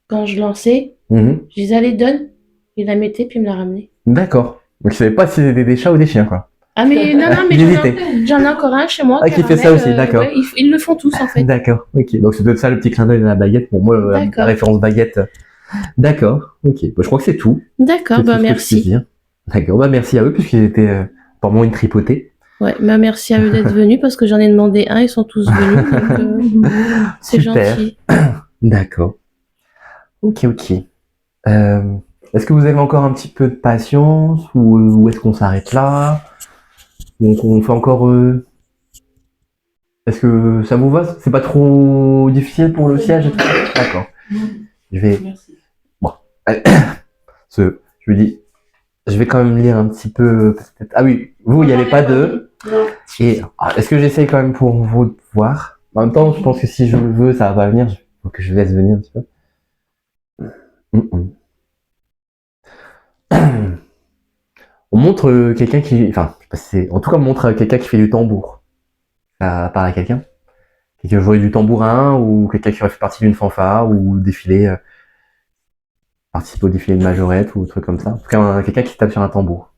quand je lançais, je disais allez donne, il la mettait puis il me la ramenait. D'accord. Donc je savais pas si c'était des chats ou des chiens, quoi. Ah mais non, mais J'hésitais. j'en ai encore un chez moi. Ah, qui fait ça aussi, d'accord. Ouais, ils le font tous en fait. D'accord, ok. Donc c'est peut-être ça le petit clin d'œil de la baguette. Bon, moi, la D'accord. référence baguette. D'accord, ok. Bah, je crois que c'est tout. D'accord, C'est tout bah ce que je puis merci. dire. D'accord, bah merci à eux, puisqu'ils étaient vraiment une tripotée. Ouais, bah merci à eux d'être venus parce que j'en ai demandé un, ils sont tous venus, donc c'est Super. gentil. D'accord. Ok. Est-ce que vous avez encore un petit peu de patience ou est-ce qu'on s'arrête là? Donc on fait encore... Est-ce que ça vous va? C'est pas trop difficile pour le siège et tout ça? D'accord. Je vais... Merci. Bon. Je lui dis... Je vais quand même lire un petit peu... peut-être- Ah oui, vous, il n'y avait pas de... Non. Et est-ce que j'essaye quand même pour vous de voir? En même temps, je pense que si je le veux, ça va pas venir. Faut que je laisse venir un petit peu. On montre quelqu'un qui... Enfin, je sais pas si c'est... En tout cas, on montre quelqu'un qui fait du tambour. Ça parle à quelqu'un? Quelqu'un qui jouait du tambourin ou quelqu'un qui aurait fait partie d'une fanfare ou défilé... participer au défilé de majorette ou truc comme ça. En tout cas, quelqu'un qui tape sur un tambour.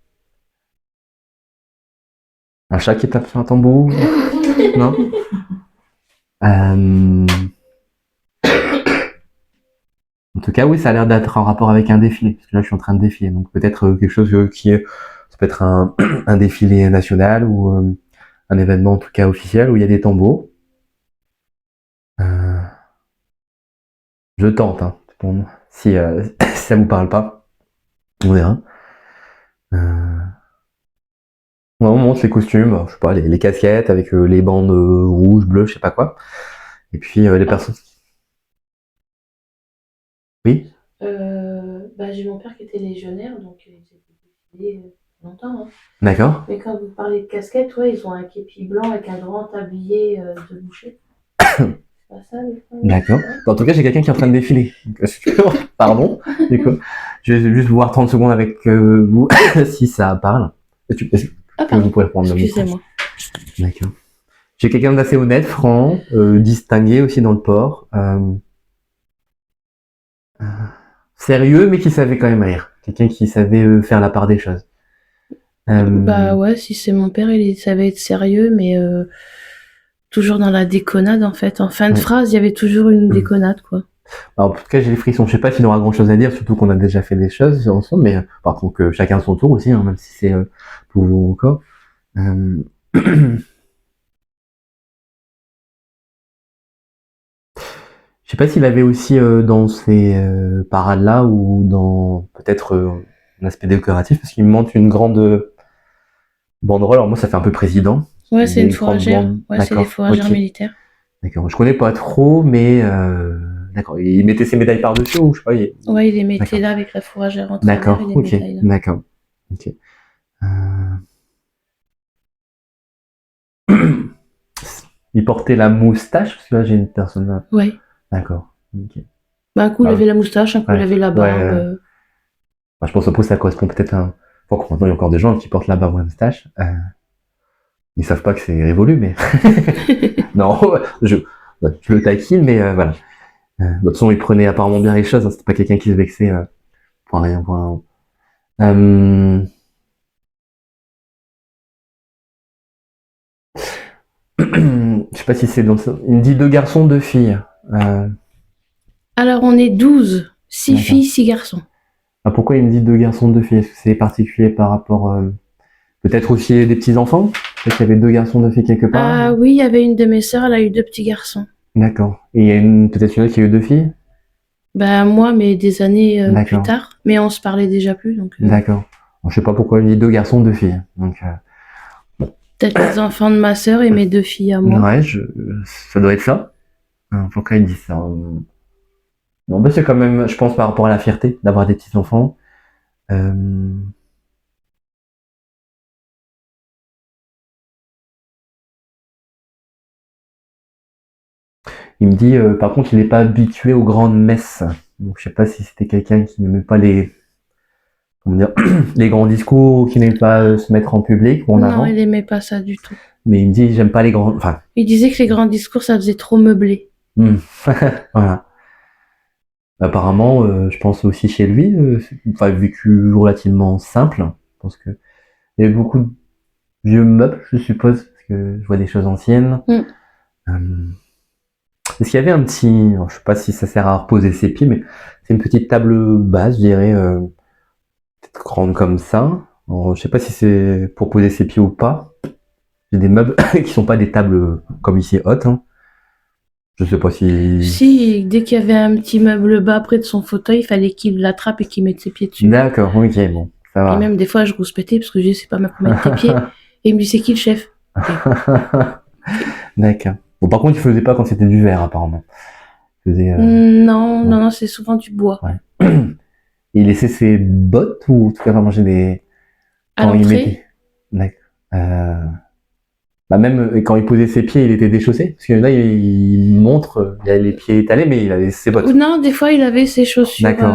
Un chat qui tape sur un tambour? Non? En tout cas, oui, ça a l'air d'être en rapport avec un défilé. Parce que là, je suis en train de défiler. Donc peut-être quelque chose qui est... Ça peut être un défilé national ou un événement en tout cas officiel où il y a des tambours. Je tente, hein. Bon, si ça vous parle pas, on verra. On montre les costumes, je sais pas, les casquettes avec les bandes rouges, bleues, je sais pas quoi. Et puis les personnes. Oui. Bah, j'ai mon père qui était légionnaire, donc il était défilé longtemps. Hein. D'accord. Mais quand vous parlez de casquette, ouais, ils ont un képi blanc avec un grand tablier de boucher. C'est pas ça, des fois? D'accord. En tout cas, j'ai quelqu'un qui est en train de défiler. Pardon. Du coup, je vais juste voir 30 secondes avec vous si ça parle. Est-ce que pardon. vous pouvez reprendre le micro? Excusez-moi. D'accord. J'ai quelqu'un d'assez honnête, franc, distingué aussi dans le port. Sérieux, mais qui savait quand même rire. Quelqu'un qui savait faire la part des choses. Bah ouais, si c'est mon père, il savait être sérieux, mais toujours dans la déconnade en fait. En fin de phrase, il y avait toujours une déconnade quoi. Alors, en tout cas, j'ai les frissons. Je sais pas s'il aura grand chose à dire, surtout qu'on a déjà fait des choses ensemble, mais par contre, chacun son tour aussi, hein, même si c'est pour vous encore. Euh, Je sais pas s'il avait aussi dans ces parades-là ou dans peut-être un aspect décoratif, parce qu'il me montre une grande banderole. Alors moi, ça fait un peu président. Ouais, Il c'est y a une grande fourragère. bande- Ouais, c'est des D'accord, fourragères ok. militaires. D'accord. Je connais pas trop, mais d'accord. Il mettait ses médailles par-dessus ou je sais pas. Ouais, il les mettait D'accord. là avec la fourragère en travers D'accord, et les ok, médailles là. d'accord. Ok. Euh, Il portait la moustache, parce que là j'ai une personne là. Ouais. D'accord. Ok. Bah, un coup, il Bah, avait la moustache, un coup, il ouais. avait la barbe. Ouais. Bah, je pense que ça correspond peut-être à un. Bon, maintenant il y a encore des gens qui portent la barbe ou la moustache. Ils savent pas que c'est révolu, mais. Non, je le taquine, mais voilà. De toute façon, il prenait apparemment bien les choses, hein, c'était pas quelqu'un qui se vexait pour rien, pour rien. Je sais pas si c'est dans ça. Il me dit 2 garçons, 2 filles. Euh, Alors, on est 12. 6 D'accord. filles, 6 garçons. Pourquoi il me dit 2 garçons, 2 filles? Est-ce que c'est particulier par rapport peut-être aussi des petits-enfants? Peut-être qu'il y avait 2 garçons, 2 filles quelque part. Ah oui, il y avait une de mes sœurs, elle a eu 2 petits garçons. D'accord. Et il y a peut-être une autre qui a eu 2 filles? Bah, moi, mais des années plus D'accord. tard. Mais on se parlait déjà plus, donc. D'accord. Bon, je sais pas pourquoi il me dit 2 garçons, 2 filles. Donc, Peut-être les enfants de ma sœur et mes 2 filles à moi. ouais, ça doit être ça. Pourquoi il dit ça? Bon, bah, c'est quand même, je pense, par rapport à la fierté d'avoir des petits-enfants. Euh, Il me dit, par contre, il n'est pas habitué aux grandes messes. Donc, je sais pas si c'était quelqu'un qui n'aimait pas comment dire, les grands discours, ou qui n'aimait pas se mettre en public ou en Non, avant. il aimait pas ça du tout. Mais il me dit, j'aime pas les grands, enfin, Il disait que les grands discours, ça faisait trop meubler. voilà. Apparemment, je pense aussi chez lui, enfin, vécu relativement simple. Je pense que il y avait beaucoup de vieux meubles, je suppose, parce que je vois des choses anciennes. Est-ce qu'il y avait un petit, alors, je sais pas si ça sert à reposer ses pieds, mais c'est une petite table basse, je dirais, peut-être grande comme ça. Alors, je sais pas si c'est pour poser ses pieds ou pas. J'ai des meubles qui sont pas des tables comme ici hautes. Hein. Je sais pas si. Si, dès qu'il y avait un petit meuble bas près de son fauteuil, il fallait qu'il l'attrape et qu'il mette ses pieds dessus. D'accord, ok, bon, ça va. Et même des fois, je rouspétais parce que je disais, c'est pas ma pour mettre tes pieds. Et il me dit, c'est qui le chef? D'accord. Bon, par contre, il faisait pas quand c'était du verre, apparemment. Il faisait. Non, c'est souvent du bois. Ouais. Il laissait ses bottes ou en tout cas vraiment j'ai des. À Quand il l'entrée, mettait. D'accord. Bah même quand il posait ses pieds, il était déchaussé. Parce que là, il montre, il a les pieds étalés, mais il avait ses bottes. ou non, des fois, il avait ses chaussures. D'accord.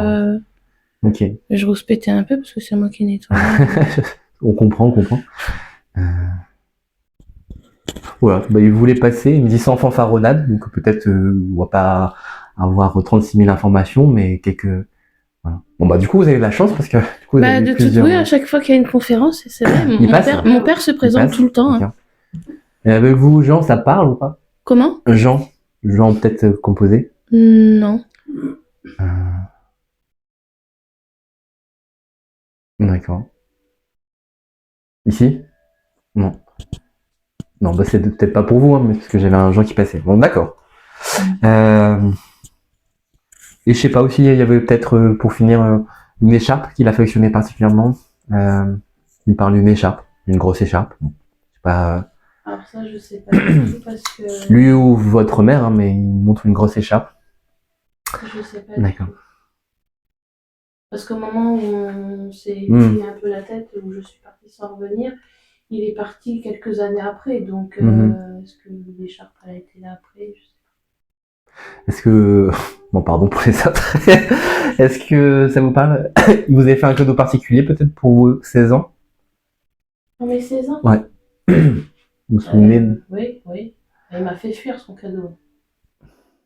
Ok. Je rouspétais un peu parce que c'est moi qui nettoie. On comprend. Voilà. Bah, il voulait passer, il me dit sans fanfaronnade, donc peut-être on va pas avoir 36 000 informations, mais quelques. Voilà. Bon bah du coup vous avez de la chance parce que du coup vous Bah, avez de eu toute plusieurs. oui, à chaque fois qu'il y a une conférence, c'est vrai, Il passe mon père se présente passe tout le temps. Hein. D'accord. Et avec vous, Jean, ça parle ou pas? Comment? Jean peut-être composé. Non. D'accord. Ici? Non. Non, bah c'est peut-être pas pour vous, hein, mais parce que j'avais un Jean qui passait. Bon, d'accord. Et je sais pas aussi, il y avait peut-être pour finir une écharpe qu'il affectionnait particulièrement. Il me parle d'une écharpe, une grosse écharpe. Bon, je sais pas. Alors ça, je sais pas du tout parce que. Lui ou votre mère, hein, mais il montre une grosse écharpe. Je sais pas. D'accord. Parce qu'au moment où on s'est pris un peu la tête, où je suis partie sans revenir, il est parti quelques années après. Donc, est-ce que l'écharpe elle a été là après? Je sais pas. Est-ce que. Bon, pardon pour les autres. Est-ce que ça vous parle? Il vous avez fait un cadeau particulier peut-être pour vos 16 ans? Pour mes 16 ans? Ouais. Vous vous souvenez? Oui. Il m'a fait fuir son cadeau.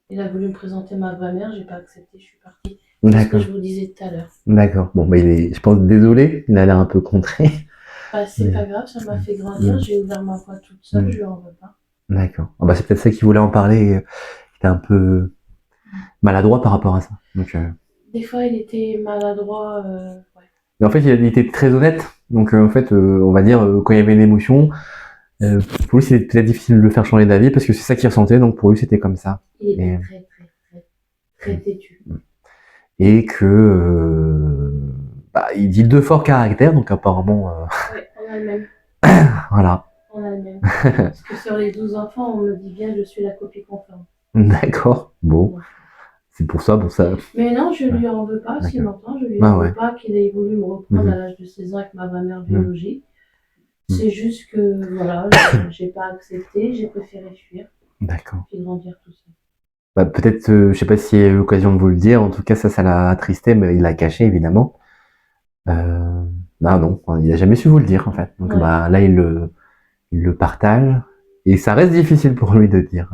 Il a voulu me présenter ma vraie mère, j'ai pas accepté, je suis partie. C'est ce que D'accord. je vous disais tout à l'heure. D'accord. Bon, bah il est, je pense, désolé. Il a l'air un peu contré. Bah, c'est pas grave, ça m'a fait grandir, j'ai ouvert ma voie toute seule, je lui en veux pas. D'accord. Ah bah c'est peut-être ça qu'il voulait en parler. Il était un peu maladroit par rapport à ça. Donc, Des fois, il était maladroit, ouais. Mais en fait, il était très honnête. Donc, en fait, on va dire, quand il y avait une émotion, pour lui, c'était peut-être difficile de le faire changer d'avis parce que c'est ça qu'il ressentait. Donc, pour lui, c'était comme ça. Il était Et, très têtu. et que, il dit de forts caractères. Donc, apparemment, Ouais, on a le même. voilà. On a le même. Parce que sur les 12 enfants, on me dit bien je suis la copie conforme. D'accord. Bon, c'est pour ça, bon, ça. Mais non, je lui en veux pas, s'il D'accord. m'entend, je lui Ah en ouais. veux pas qu'il ait voulu me reprendre Mhm. à l'âge de 16 ans avec ma grand-mère biologique. Mhm. C'est juste que, voilà, j'ai pas accepté, j'ai préféré fuir, D'accord. puis grandir tout seul. Bah, peut-être, je sais pas s'il y a eu l'occasion de vous le dire. En tout cas, ça l'a attristé, mais il l'a caché, évidemment. Non, il a jamais su vous le dire, en fait. Donc, Ouais. là, il le partage. Et ça reste difficile pour lui de dire,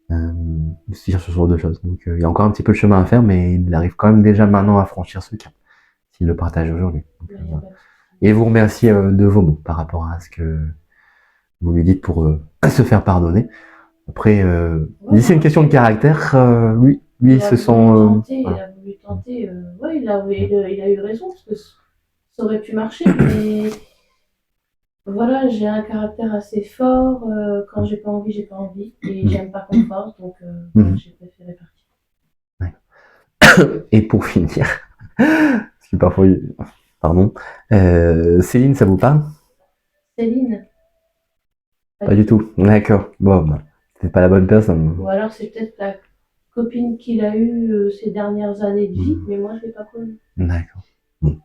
de se dire ce genre de choses. Donc, il y a encore un petit peu de chemin à faire, mais il arrive quand même déjà maintenant à franchir ce cap. S'il le partage aujourd'hui. Donc, Il y a voilà. pas de souci. Et vous remercie de vos mots par rapport à ce que vous lui dites pour se faire pardonner. Après, Ouais, c'est une question de caractère. Lui, il il se a sent. voulu tenter, Voilà. il a voulu tenter. Ouais, il a eu raison, parce que ça aurait pu marcher, mais voilà, j'ai un caractère assez fort. Quand j'ai pas envie, j'ai pas envie. Et j'aime pas qu'on me force, donc voilà, j'ai préféré partir. Et pour finir, parce que parfois, pardon, Céline, ça vous parle? Céline? Pas du tout. D'accord. Bon, c'est pas la bonne personne. Ou alors c'est peut-être la copine qu'il a eue ces dernières années de vie, mais moi je l'ai pas connue. D'accord. Bon.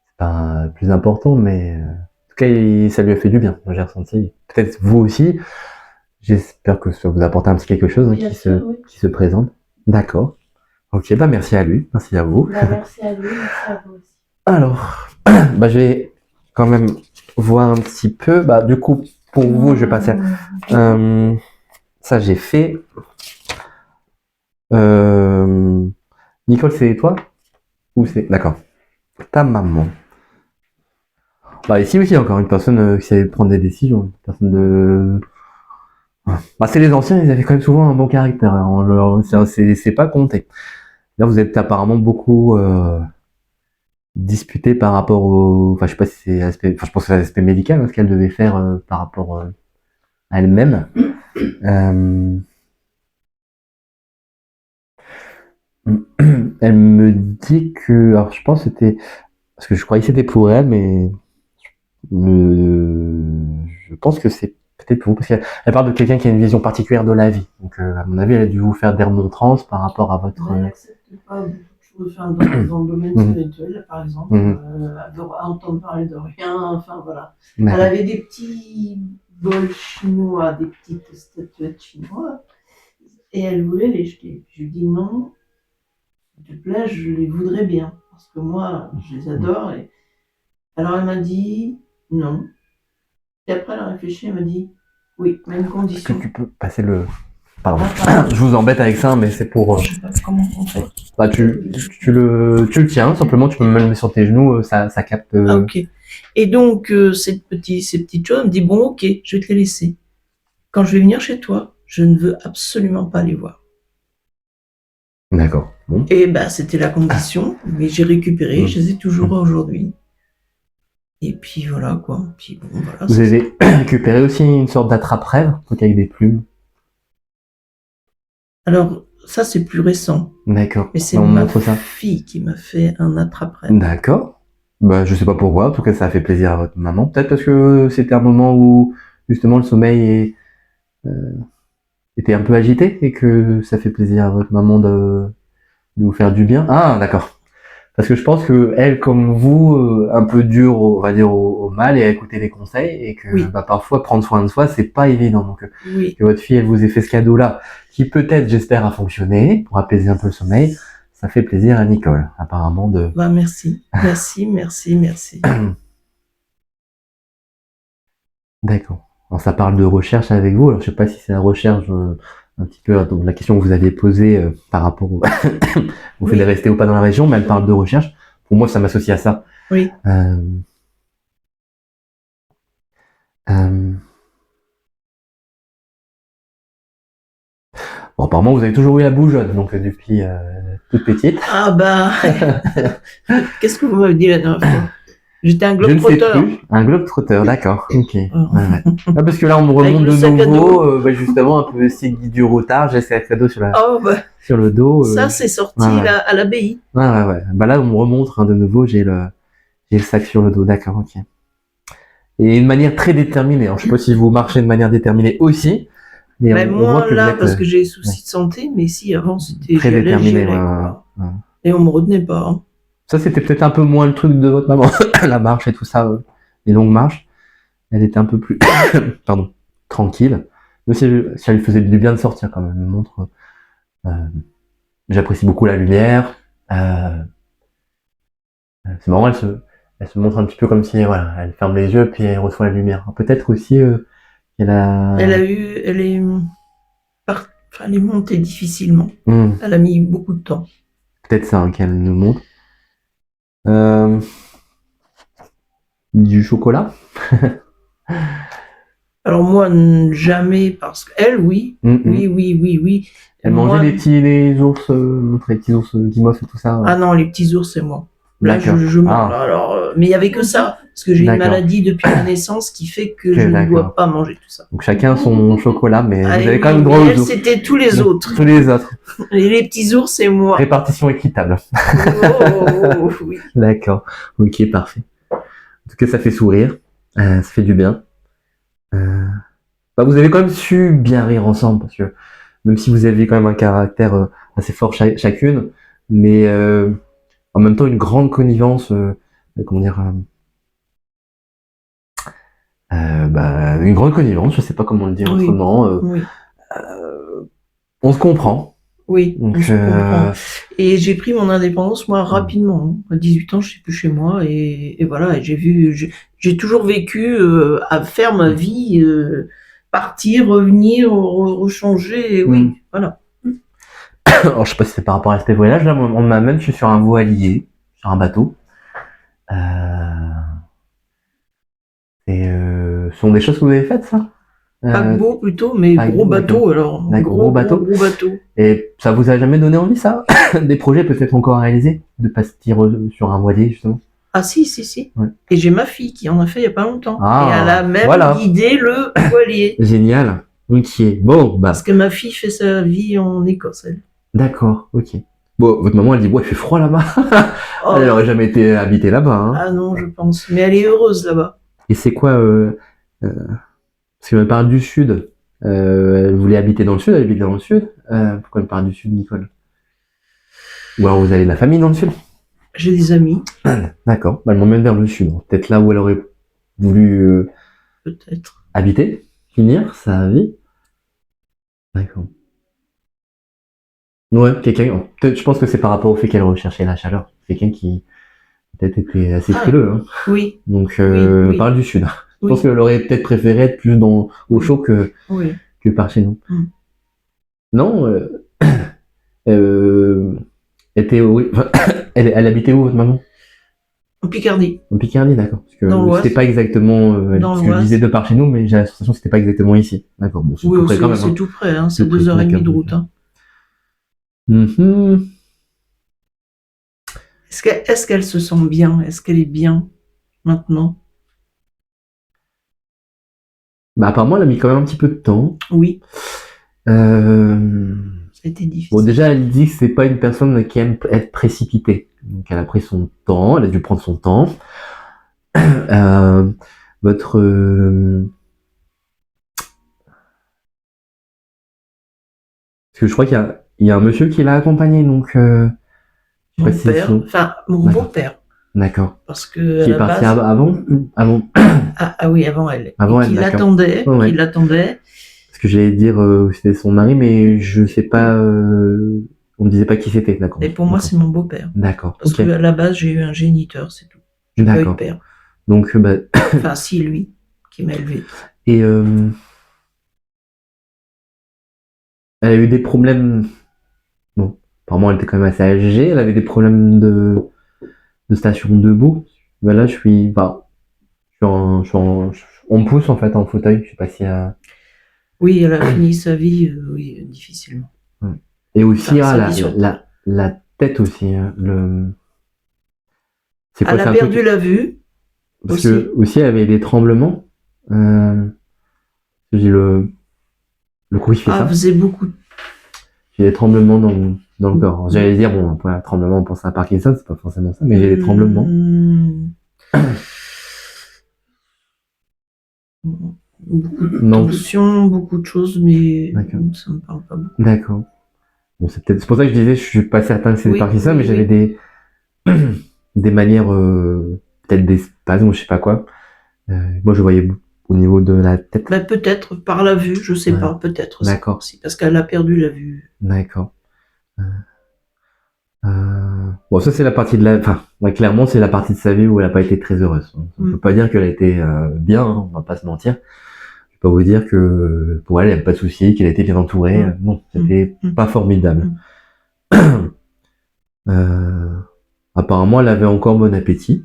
C'est pas le plus important, mais en tout cas, ça lui a fait du bien. J'ai ressenti. Peut-être vous aussi. J'espère que ça vous apporte un petit quelque chose Bien sûr, oui. qui se présente. D'accord. Ok, merci à lui. Merci à vous. Merci à lui, merci à vous aussi. Alors, je vais quand même voir un petit peu. Du coup, pour vous, je vais passer à... ça, j'ai fait. Nicole, c'est toi? Ou c'est... D'accord. Ta maman. Ici aussi, encore une personne qui savait prendre des décisions. Une personne de... c'est les anciens, ils avaient quand même souvent un bon caractère. Hein. C'est pas compté. Là, vous êtes apparemment beaucoup disputé par rapport au... Enfin, je sais pas si c'est l'aspect... Enfin, je pense que c'est l'aspect médical, hein, ce qu'elle devait faire par rapport à elle-même. Elle me dit que... Alors, je pense que c'était... Parce que je croyais que c'était pour elle, mais... je pense que c'est peut-être pour vous, parce qu'elle parle de quelqu'un qui a une vision particulière de la vie. Donc, à mon avis, elle a dû vous faire des remontrances par rapport à votre... Elle n'accepte pas beaucoup de choses, enfin, dans le domaine spirituel, par exemple, entendre parler de rien, enfin voilà. Elle avait des petits bols chinois, des petites statuettes chinoises, et elle voulait les jeter. Je lui dis non, s'il te plaît, je les voudrais bien, parce que moi, je les adore. Et... Alors elle m'a dit non. Et après, elle a réfléchi, elle m'a dit oui, mais une Est-ce condition. que tu peux passer le... Pardon, je vous embête avec ça, mais c'est pour... Je sais pas comment on fait. Tu le tiens, simplement, tu peux me le mettre sur tes genoux, ça capte... Ah, ok. Et donc, ces petites choses, elle me dit, bon, ok, je vais te les laisser. Quand je vais venir chez toi, je ne veux absolument pas les voir. D'accord. Bon. Et c'était la condition, mais j'ai récupéré, je les ai toujours aujourd'hui. Et puis voilà, quoi. Puis bon, voilà. Vous avez récupéré aussi une sorte d'attrape-rêve, avec des plumes. Alors, ça, c'est plus récent. D'accord. Mais c'est ma fille qui m'a fait un attrape-rêve. D'accord. Je sais pas pourquoi, en tout cas, ça a fait plaisir à votre maman. Peut-être parce que c'était un moment où, justement, le sommeil était un peu agité et que ça fait plaisir à votre maman de vous faire du bien. Ah, d'accord. Parce que je pense que elle, comme vous, un peu dure, on va dire, au mal et à écouter les conseils, et que parfois prendre soin de soi, c'est pas évident. Donc que votre fille, elle vous ait fait ce cadeau-là, qui peut-être, j'espère, a fonctionné pour apaiser un peu le sommeil, ça fait plaisir à Nicole, apparemment de. Merci, merci. D'accord. Alors ça parle de recherche avec vous. Alors je sais pas si c'est la recherche. Un petit peu donc, la question que vous avez posée par rapport au vous faites rester ou pas dans la région, mais elle parle de recherche. Pour moi, ça m'associe à ça. Oui. Bon, apparemment, vous avez toujours eu la bougeotte, donc depuis toute petite. Ah bah, qu'est-ce que vous m'avez dit la dernière fois? J'étais un Je ne sais globe-trotteur. plus. Un globe-trotteur, d'accord. Ok. Ouais, Oh. ouais. Ah, parce que là, on me Avec remonte le de sac à nouveau, dos. justement, un peu Siggy du Routard, j'ai sac à dos Oh bah, sur le dos. ça c'est sorti ouais. là, à l'abbaye. Ouais. Bah là, on me remonte de nouveau, j'ai le sac sur le dos, d'accord, ok. Et une manière très déterminée. Alors, je sais pas si vous marchez de manière déterminée aussi, mais Mais on moi voit que là, vous êtes parce que j'ai des soucis de santé, mais si avant c'était très j'y allais, déterminé. quoi. Ouais. Et on me retenait pas. Hein. Ça, c'était peut-être un peu moins le truc de votre maman, la marche et tout ça, les longues marches. Elle était un peu plus, pardon, tranquille. Mais ça lui faisait du bien de sortir quand même. Elle me montre, j'apprécie beaucoup la lumière. C'est marrant, elle se montre un petit peu comme si, voilà, elle ferme les yeux puis elle reçoit la lumière. Peut-être aussi qu'elle a. Elle est montée difficilement. Elle a mis beaucoup de temps. Peut-être ça hein, qu'elle nous montre. Du chocolat. Alors moi, jamais, parce qu'elle, oui. Oui. Elle mangeait les petits ours, les petits ours guimauves et tout ça. Ah non, les petits ours, c'est moi. Là, je mange. Alors, mais il n'y avait que ça, parce que j'ai une maladie depuis ma naissance qui fait que je ne dois pas manger tout ça. Donc chacun son chocolat, mais vous avez quand même droit aux ours. C'était tous les autres. Tous les autres. Et les petits ours, c'est moi. Répartition équitable. Oui. D'accord. Ok, parfait. En tout cas, ça fait sourire. Ça fait du bien. Vous avez quand même su bien rire ensemble, parce que même si vous aviez quand même un caractère assez fort chacune, mais en même temps une grande connivence, comment dire, une grande connivence, je sais pas comment le dire autrement. Oui. On se comprend. Oui, donc, on se comprend. Et j'ai pris mon indépendance, moi, rapidement. À 18 ans, je suis plus chez moi. Et voilà, j'ai toujours vécu à faire ma vie, partir, revenir, rechanger. Oui, voilà. Alors, je sais pas si c'est par rapport à cet voyage. Là, on m'amène, je suis sur un voilier, sur un bateau. Ce sont des choses que vous avez faites, ça? Paquebot plutôt, mais gros bateau alors. Gros bateau. Gros bateau. Et ça vous a jamais donné envie, ça? Des projets peut-être encore à réaliser? De partir sur un voilier, justement? Ah si. Ouais. Et j'ai ma fille qui en a fait il y a pas longtemps. Ah, et elle a même guidé le voilier. Génial. Ok. Bon, Parce que ma fille fait sa vie en Écosse, elle. D'accord, ok. Bon, votre maman, elle dit, ouais, il fait froid là-bas. Elle aurait jamais été habitée là-bas. Hein. Ah non, je pense. Mais elle est heureuse là-bas. Et c'est quoi parce qu'elle parle du sud. Elle voulait habiter dans le sud, elle habite dans le sud. Pourquoi elle parle du sud, Nicole? Ou alors vous avez de la famille dans le sud? J'ai des amis. D'accord. Elle m'emmène vers le sud. Peut-être là où elle aurait voulu peut-être habiter, finir sa vie. D'accord. Ouais, quelqu'un. Peut-être, je pense que c'est par rapport au fait qu'elle recherchait la chaleur. Quelqu'un qui peut-être était assez frileux. Hein. Oui. Donc, oui. Parle du sud. Je pense qu'elle aurait peut-être préféré être plus au chaud que par chez nous. Non. Elle habitait où, votre maman? En Picardie. En Picardie, d'accord. Parce que c'était pas exactement. Parce que je disais de par chez nous, mais j'ai l'impression que c'était pas exactement ici. D'accord. Bon, c'est tout près quand même. C'est tout près. Hein. C'est 2h30 de route. Hein. Est-ce qu'elle se sent bien? Est-ce qu'elle est bien maintenant? Apparemment, elle a mis quand même un petit peu de temps. Oui. Ça a été difficile. Bon, déjà, elle dit que c'est pas une personne qui aime être précipitée. Donc, elle a pris son temps, elle a dû prendre son temps. Parce que je crois qu'il y a un monsieur qui l'a accompagné, donc. Mon père, enfin, mon beau-père. D'accord. Parce que. Qui est parti avant? Ah oui, avant elle. Avant elle, qui l'attendait. Qui l'attendait. Parce que j'allais dire c'était son mari, mais je sais pas. On me disait pas qui c'était, d'accord. Et pour moi, c'est mon beau-père. D'accord. Parce que à la base, j'ai eu un géniteur, c'est tout. J'ai pas eu de père. Donc, enfin, si, lui, qui m'a élevé. Et elle a eu des problèmes. Bon, apparemment, elle était quand même assez âgée. Elle avait des problèmes de station debout. Ben là, je suis on me pousse en fait en fauteuil. Je sais pas si. Oui, elle a fini sa vie, difficilement. Et aussi, Enfin, ah, sa la, vision. la tête aussi. Hein, c'est quoi, Elle c'est a un perdu truc. la vue Parce aussi. que aussi, il y avait des tremblements. J'ai le coup, il fait Ah, elle ça. faisait beaucoup. J'ai des tremblements dans le corps. Alors, j'allais dire, bon, après, un tremblement, on pense à Parkinson, c'est pas forcément ça, mais j'ai des tremblements. Beaucoup de Non. tension, beaucoup de choses, mais D'accord. ça me parle pas beaucoup. D'accord. Bon, c'est pour ça que je disais, je suis pas certain que c'est des Oui, Parkinson, oui, mais j'avais oui. des manières, peut-être des spasmes ou je sais pas quoi. Moi, je voyais au niveau de la tête. Bah, peut-être par la vue, je sais Ouais. pas, peut-être. ça D'accord. aussi, parce qu'elle a perdu la vue. D'accord. Bon, ça c'est la partie de la, enfin, ouais, clairement c'est la partie de sa vie où elle a pas été très heureuse. On peut pas dire qu'elle a été bien, hein, on va pas se mentir. Je peux pas vous dire que pour elle, il n'y a pas de souci, qu'elle a été bien entourée. Non, c'était pas formidable. Apparemment, elle avait encore bon appétit.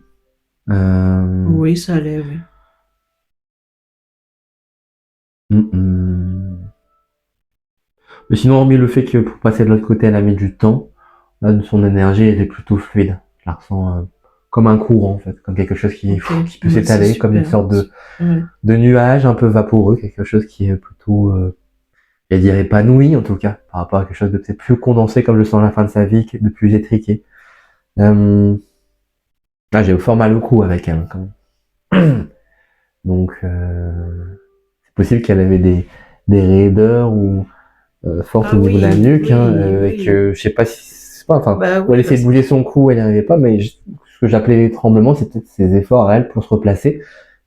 Oui, ça allait, oui. Mais sinon, hormis le fait que pour passer de l'autre côté, elle a mis du temps, là, son énergie, elle est plutôt fluide. Je la ressens comme un courant, en fait, comme quelque chose qui peut s'étaler, comme une sorte de nuage un peu vaporeux, quelque chose qui est plutôt, je dirais, épanoui, en tout cas, par rapport à quelque chose de peut-être plus condensé, comme je le sens à la fin de sa vie, de plus étriqué. J'ai fort mal au cou avec elle, quand même. Donc, c'est possible qu'elle avait des raideurs ou fortes au niveau de la nuque, et que je sais pas si, c'est pas, enfin, elle essayait de bouger son cou, elle n'y arrivait pas, mais ce que j'appelais les tremblements, c'est peut-être ses efforts à elle pour se replacer.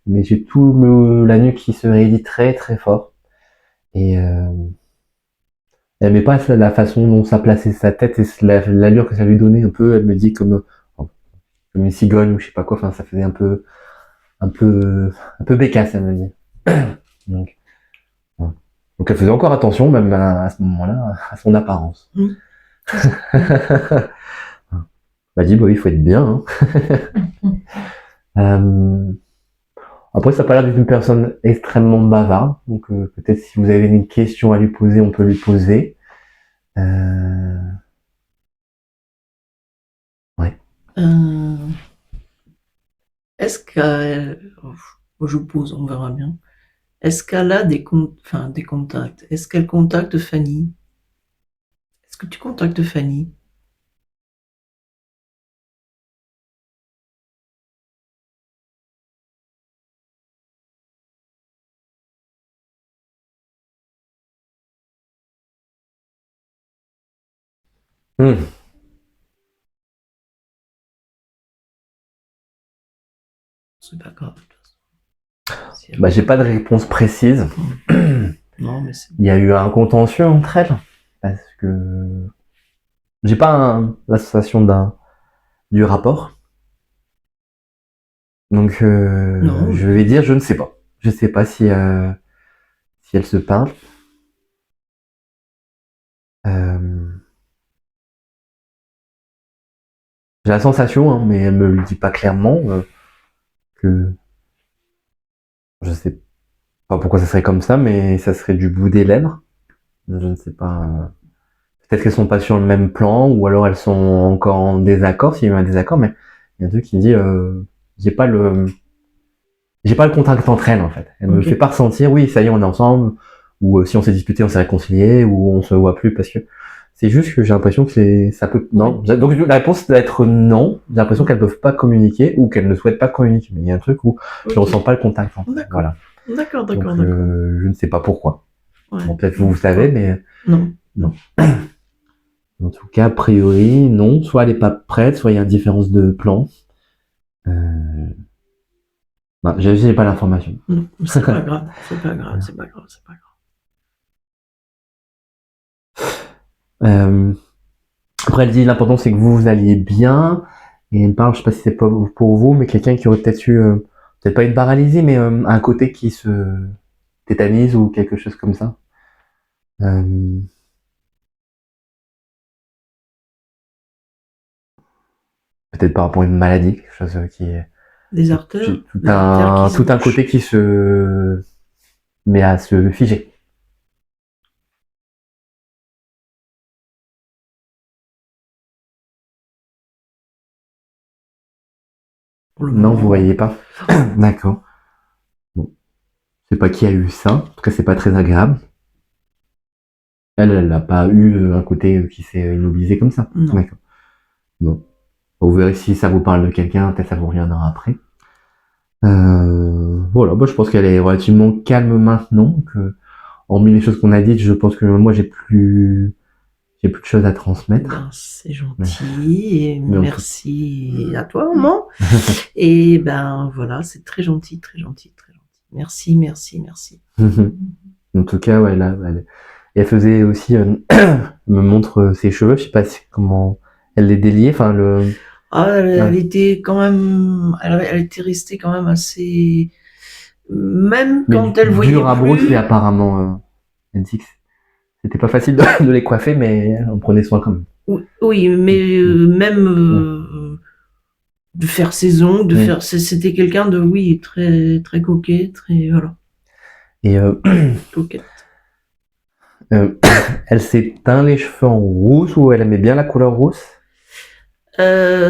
Mais j'ai tout la nuque qui se raidit très très fort. Et elle aimait pas la façon dont ça plaçait sa tête et l'allure que ça lui donnait un peu. Elle me dit comme une cigogne ou je sais pas quoi. Enfin, ça faisait un peu bécasse, elle me dit. Donc, ouais. Donc elle faisait encore attention, même à ce moment-là, à son apparence. Elle m'a dit, bah, il faut être bien. Hein. Après, ça n'a pas l'air d'être une personne extrêmement bavarde. Donc peut-être si vous avez une question à lui poser, on peut lui poser. Ouais. Est-ce qu'elle, je pose, on verra bien. Est-ce qu'elle a des contacts? Est-ce qu'elle contacte Fanny? Est-ce que tu contactes Fanny? C'est pas grave. Bah, j'ai pas de réponse précise. Non, mais c'est... Il y a eu un contentieux entre elles parce que j'ai pas l'association du rapport. Donc je vais dire je ne sais pas. Je sais pas si elles se parlent. J'ai la sensation, hein, mais elle me le dit pas clairement que je sais pas pourquoi ça serait comme ça, mais ça serait du bout des lèvres. Je ne sais pas. Peut-être qu'elles sont pas sur le même plan, ou alors elles sont encore en désaccord, s'il y a eu un désaccord, mais il y a un truc qui me dit j'ai pas le contact entre elles en fait. Elle me fait pas ressentir oui ça y est on est ensemble, ou si on s'est disputé on s'est réconcilié, ou on se voit plus parce que c'est juste que j'ai l'impression que ça peut non. Donc la réponse doit être non. J'ai l'impression qu'elles peuvent pas communiquer ou qu'elles ne souhaitent pas communiquer. Mais il y a un truc où je ressens pas le contact en fait. Voilà. D'accord. Donc, je ne sais pas pourquoi. Ouais. Bon, peut-être vous savez, mais non. En tout cas, a priori, non. Soit elle est pas prête, soit il y a une différence de plan. Non, j'ai pas l'information. Non, c'est pas grave. Après, elle dit l'important c'est que vous alliez bien. Et elle me parle, je sais pas si c'est pour vous, mais quelqu'un qui aurait peut-être eu, peut-être pas une paralysie, mais un côté qui se tétanise ou quelque chose comme ça. Peut-être par rapport à une maladie, quelque chose qui est... Des artères. Tout un côté qui se met à se figer. pour le Non, moment. vous voyez pas. D'accord. Bon. Je sais pas qui a eu ça. En tout cas, c'est pas très agréable. Elle n'a pas eu un côté qui s'est immobilisé comme ça. Non. D'accord. Bon. Vous verrez si ça vous parle de quelqu'un, peut-être ça vous reviendra après. Voilà, je pense qu'elle est relativement calme maintenant. Que, hormis les choses qu'on a dites, je pense que moi j'ai plus de choses à transmettre. Ben, c'est gentil et Mais en merci à toi, maman. Et ben voilà, c'est très gentil, très gentil, très gentil. Merci, merci, merci. En tout cas, ouais, là, elle faisait aussi, me montre ses cheveux, je sais pas comment elle les déliait, enfin Elle était quand même, elle était restée quand même assez, même mais quand elle voyait dur à plus. brosser apparemment. Elle dit que c'était pas facile de les coiffer, mais on prenait soin quand même. Oui, mais même de faire ses ongles, c'était quelqu'un de, oui, très, très coquet, très, voilà. Et coquette. elle s'est teint les cheveux en rousse ou elle aimait bien la couleur rousse?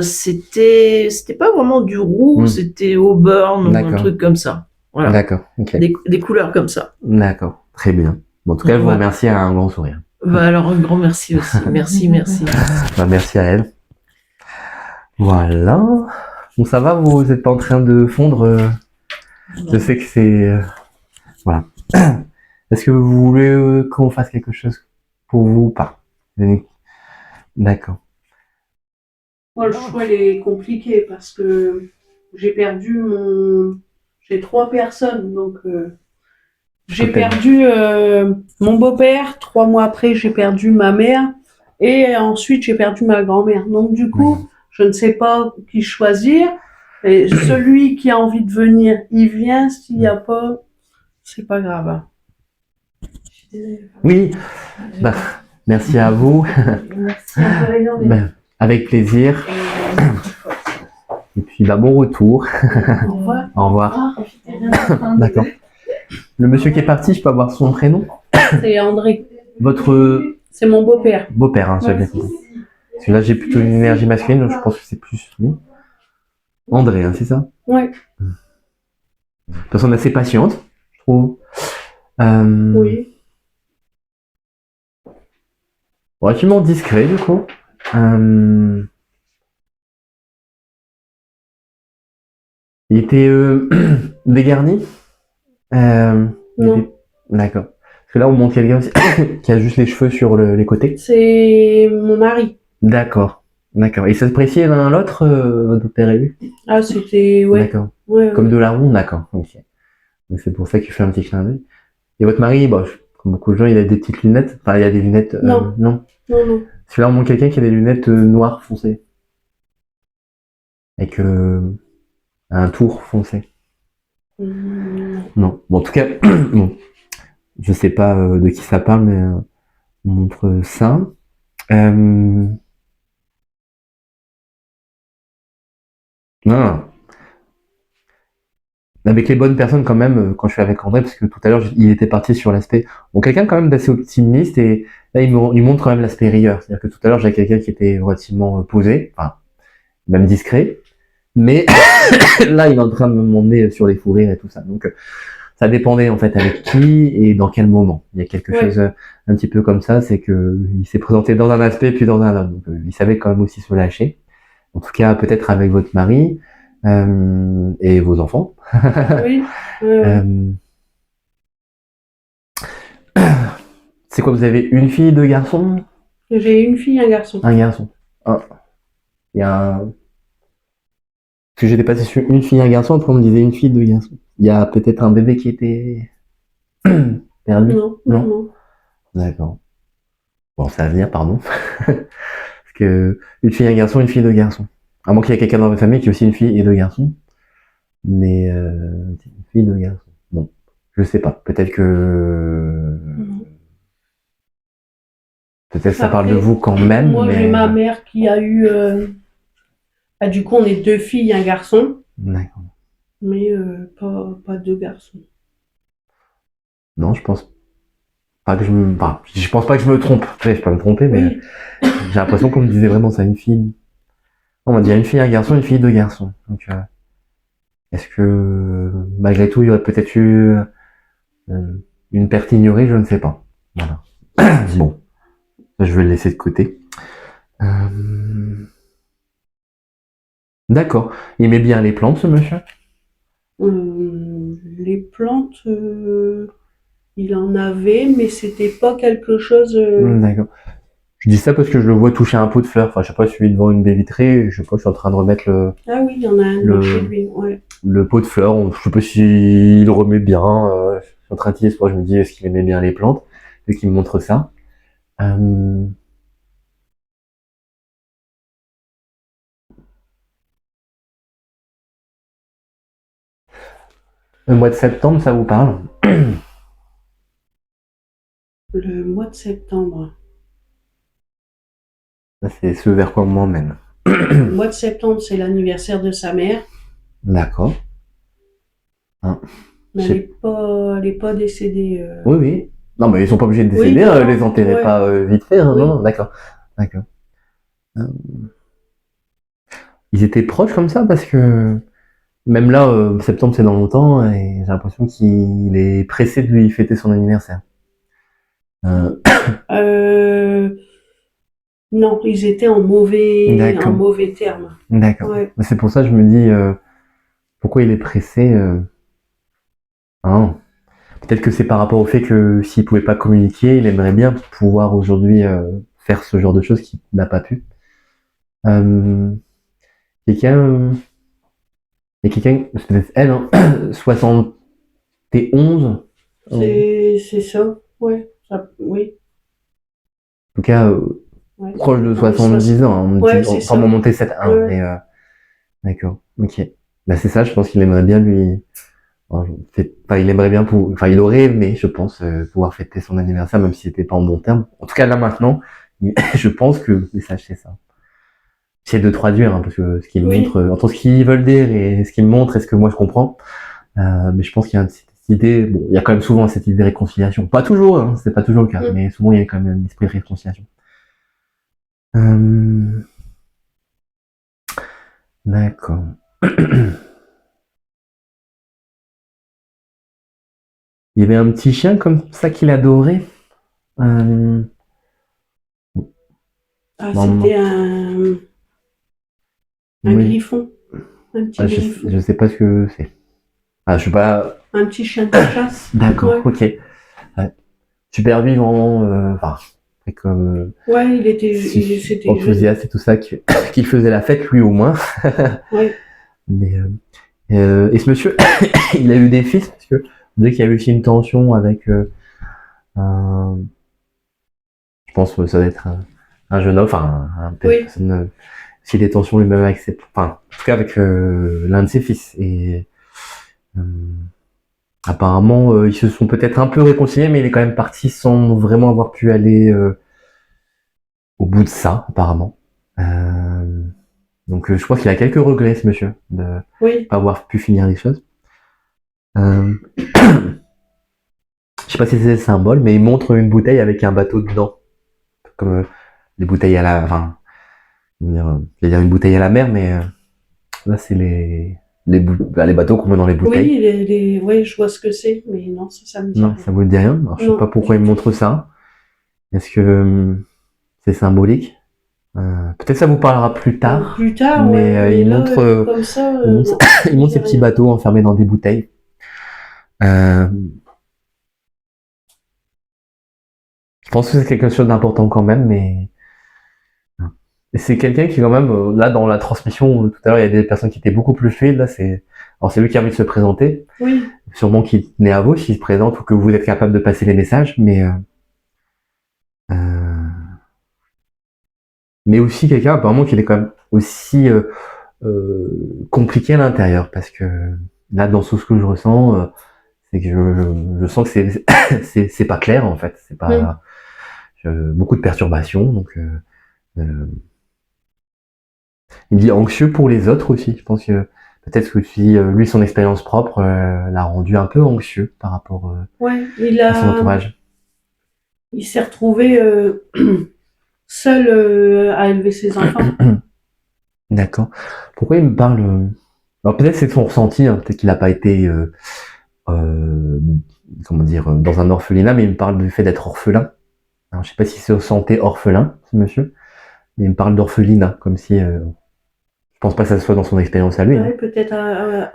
C'était pas vraiment du roux, c'était au burn ou un truc comme ça. Voilà. D'accord, ok. Des couleurs comme ça. D'accord, très bien. Bon, en tout cas, je vous remercie à un grand sourire. Alors, un grand merci aussi. Merci. Merci à elle. Voilà. Bon, ça va, vous êtes pas en train de fondre? Je sais que c'est... voilà. Est-ce que vous voulez qu'on fasse quelque chose pour vous ou pas? D'accord. Moi, le choix il est compliqué parce que j'ai perdu j'ai 3 personnes, donc j'ai perdu mon beau-père, 3 mois après j'ai perdu ma mère et ensuite j'ai perdu ma grand-mère. Donc du coup, je ne sais pas qui choisir. Et celui qui a envie de venir, il vient. S'il n'y a pas, c'est pas grave. Oui, merci à vous. Merci encore. Avec plaisir. Et puis bon retour. Au revoir. Au revoir. D'accord. Le monsieur qui est parti, je peux avoir son prénom? C'est André. Votre C'est mon beau-père. beau-père, hein, j'avais bien compris. Parce que là, j'ai plutôt une énergie masculine, donc je pense que c'est plus lui. André, hein, c'est ça? Ouais. Personne assez patiente, je trouve. Oui. Relativement discret, du coup. Il était dégarni? Non. D'accord. Parce que là, on montre quelqu'un aussi qui a juste les cheveux sur les côtés. C'est mon mari. D'accord. D'accord. Et ça se appréciait l'un l'autre, votre père et lui? Ah, c'était... Ouais. D'accord. Ouais, Comme de la ronde, d'accord. Ok. Donc c'est pour ça qu'il fait un petit clin d'œil. Et votre mari, comme beaucoup de gens, il a des petites lunettes. Enfin, il a des lunettes... Non. Non. Non. Parce que là, on montre quelqu'un qui a des lunettes noires foncées. Avec un tour foncé. Non. Bon, en tout cas, bon. Je sais pas de qui ça parle, mais on montre ça. Non. Avec les bonnes personnes quand même, quand je suis avec André, parce que tout à l'heure, il était parti sur l'aspect... Bon, quelqu'un quand même d'assez optimiste, et là, il montre quand même l'aspect rieur. C'est-à-dire que tout à l'heure, j'avais quelqu'un qui était relativement posé, enfin, même discret, mais là, il est en train de m'emmener sur les fous rires et tout ça. Donc, ça dépendait en fait avec qui et dans quel moment. Il y a quelque chose un petit peu comme ça, c'est que il s'est présenté dans un aspect puis dans un autre. Donc, il savait quand même aussi se lâcher. En tout cas, peut-être avec votre mari et vos enfants. Oui. C'est quoi, vous avez une fille, deux garçons? J'ai une fille, un garçon. Un garçon. Ah. Il y a un... Parce que j'étais passé sur une fille, un garçon, après on me disait une fille, deux garçons. Il y a peut-être un bébé qui était perdu? Non. D'accord. Bon, c'est à venir, pardon. Parce que une fille, un garçon, une fille, deux garçons. À moins qu'il y ait quelqu'un dans votre famille qui ait aussi une fille et deux garçons. Mais une fille, deux garçons. Bon, je sais pas. Peut-être que... Peut-être ça parle de vous quand même. Moi, j'ai ma mère qui a eu... du coup, on est 2 filles, un garçon. D'accord. Mais pas 2 garçons. Non, je pense pas que je me... Enfin, je pense pas que je me trompe. Après, je peux me tromper, mais j'ai l'impression qu'on me disait vraiment ça, une fille... On m'a dit une fille, un garçon, une fille, deux garçons. Donc, Est-ce que malgré tout, il y aurait peut-être eu une perte ignorée, je ne sais pas. Voilà. Bon, je vais le laisser de côté. D'accord. Il aimait bien les plantes, ce monsieur? Les plantes, il en avait, mais c'était pas quelque chose. D'accord. Je dis ça parce que je le vois toucher un pot de fleurs. Enfin, je sais pas, je suis devant une baie vitrée, je sais pas, je suis en train de remettre Ah oui, il y en a un le- chez lui, ouais. le pot de fleurs. Je sais pas s'il le remet bien. Je suis en train de tirer, je me dis, est-ce qu'il aimait bien les plantes? Et qu'il me montre ça. Le mois de septembre, ça vous parle? Le mois de septembre. Ça, c'est ce vers quoi on m'emmène. Le mois de septembre, c'est l'anniversaire de sa mère, D'accord. mais elle est pas décédée. Oui, oui. Non, mais ils sont pas obligés de Oui, décéder, non, les enterrer ouais. pas vite fait. Hein, Oui. non, d'accord. D'accord. Ils étaient proches comme ça parce que même là, septembre c'est dans longtemps et j'ai l'impression qu'il est pressé de lui fêter son anniversaire. Non, ils étaient en D'accord. mauvais termes. D'accord. Ouais. C'est pour ça que je me dis pourquoi il est pressé. Hein. Peut-être que c'est par rapport au fait que s'il pouvait pas communiquer, il aimerait bien pouvoir aujourd'hui faire ce genre de choses qu'il n'a pas pu. Quelqu'un, il y a quelqu'un, c'est peut-être elle, hein, 71. C'est ça, ouais. Oui. En tout cas, Ouais. proche de Ah, 70 ans. On ouais, dit, c'est on ça. m'en monter 7-1, Ouais. mais d'accord, ok. Bah c'est ça, je pense qu'il aimerait bien lui. Enfin, il aimerait bien enfin, il aurait aimé, je pense, pouvoir fêter son anniversaire, même s'il était pas en bon terme. En tout cas, là maintenant, je pense que le message c'est ça. J'essaie de traduire, hein, parce que ce qu'ils Oui. montrent, entre ce qu'ils veulent dire et ce qu'ils montrent et ce que moi je comprends. Mais je pense qu'il y a cette idée, bon, il y a quand même souvent cette idée de réconciliation. Pas toujours, hein, c'est pas toujours le cas, mais souvent il y a quand même un esprit de réconciliation. D'accord. Il y avait un petit chien comme ça qu'il adorait. Ah, Maman. c'était un Oui. griffon. Un petit griffon. Je sais pas ce que c'est. Ah, je sais pas. Un petit chien de chasse. D'accord, Ouais. ok. Ouais. Super vivant, enfin, comme Ouais, c'était enthousiaste et tout ça, qu'il faisait la fête lui au moins. Ouais. Mais et ce monsieur, il a eu des fils parce que dès qu'il y a eu aussi une tension avec un, je pense que ça doit être un jeune homme, enfin un personne, si des tensions lui-même avec ses, enfin en tout cas avec l'un de ses fils et apparemment ils se sont peut-être un peu réconciliés, mais il est quand même parti sans vraiment avoir pu aller au bout de ça apparemment. Donc je pense qu'il a quelques regrets ce monsieur de pas avoir pu finir les choses. Je sais pas si c'est le symbole, mais il montre une bouteille avec un bateau dedans. Comme les bouteilles à la... Enfin, je vais dire une bouteille à la mer, mais là, c'est les bateaux qu'on met dans les bouteilles. Oui, je vois ce que c'est, mais non, ça me dit Non, rien. ça vous dit rien. Alors, je sais pas pourquoi il montre ça. Est-ce que c'est symbolique? Peut-être ça vous parlera plus tard. Plus tard, mais il là, montre, comme ça, il montre ces petits bateaux enfermés dans des bouteilles. Je pense que c'est quelque chose d'important quand même, mais c'est quelqu'un qui quand même, là dans la transmission, tout à l'heure il y a des personnes qui étaient beaucoup plus fluides, là c'est lui qui a envie de se présenter, sûrement qu'il tenait à vous s'il se présente ou que vous êtes capable de passer les messages, mais aussi quelqu'un apparemment qui est quand même aussi compliqué à l'intérieur, parce que là dans tout ce que je ressens, c'est que je sens que c'est pas clair en fait, c'est pas beaucoup de perturbations, donc il dit anxieux pour les autres aussi. Je pense que peut-être que si lui, son expérience propre l'a rendu un peu anxieux par rapport à son entourage. Il s'est retrouvé seul à élever ses enfants. D'accord. Pourquoi il me parle Alors peut-être c'est son ressenti, hein, peut-être qu'il n'a pas été, comment dire, dans un orphelinat, mais il me parle du fait d'être orphelin. Alors, je sais pas s'il se sentait orphelin, ce monsieur, mais il me parle d'orphelinat, comme si, je pense pas que ça soit dans son expérience à lui. Ouais, Hein. peut-être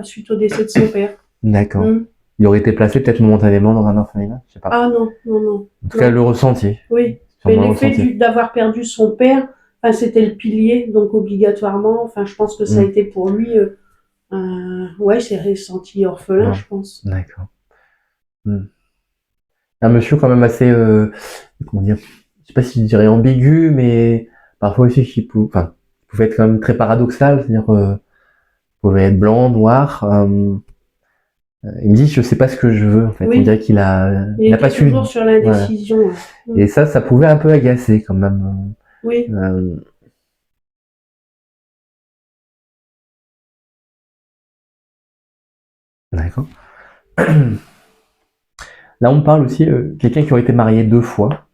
suite au décès de son père. D'accord. Mm. Il aurait été placé peut-être momentanément dans un orphelinat, je sais pas. Ah non, non, non. En tout cas, le ressenti. Oui, mais Sûrement le l'effet ressenti. d'avoir perdu son père, enfin, c'était le pilier, donc obligatoirement, enfin, je pense que ça a été pour lui, ouais, il s'est ressenti orphelin, Ouais. je pense. D'accord. Un monsieur quand même assez, comment dire, je sais pas si je dirais ambigu, mais parfois aussi qui pouvait être quand même très paradoxal, c'est-à-dire, pouvait être blanc, noir. Il me dit, je sais pas ce que je veux, en fait. Oui. On dirait qu'il a Il pas était su. toujours sur l'indécision. Ouais. Et ça pouvait un peu agacer quand même. Oui. D'accord. Là, on parle aussi quelqu'un qui aurait été marié 2 fois,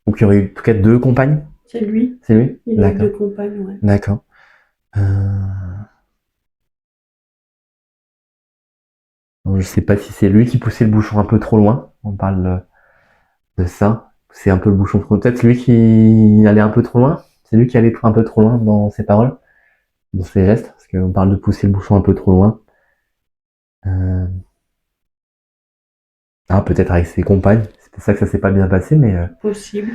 ou qui aurait eu en tout cas 2 compagnes. C'est lui. C'est lui. Il a eu D'accord. 2 compagnes, ouais. D'accord. Je sais pas si c'est lui qui poussait le bouchon un peu trop loin. On parle de ça. C'est un peu le bouchon trop loin. Peut-être lui qui allait un peu trop loin. C'est lui qui allait un peu trop loin dans ses paroles, dans ses gestes, parce qu'on parle de pousser le bouchon un peu trop loin. Ah, peut-être avec ses compagnes. C'est pour ça que ça s'est pas bien passé, mais. Possible.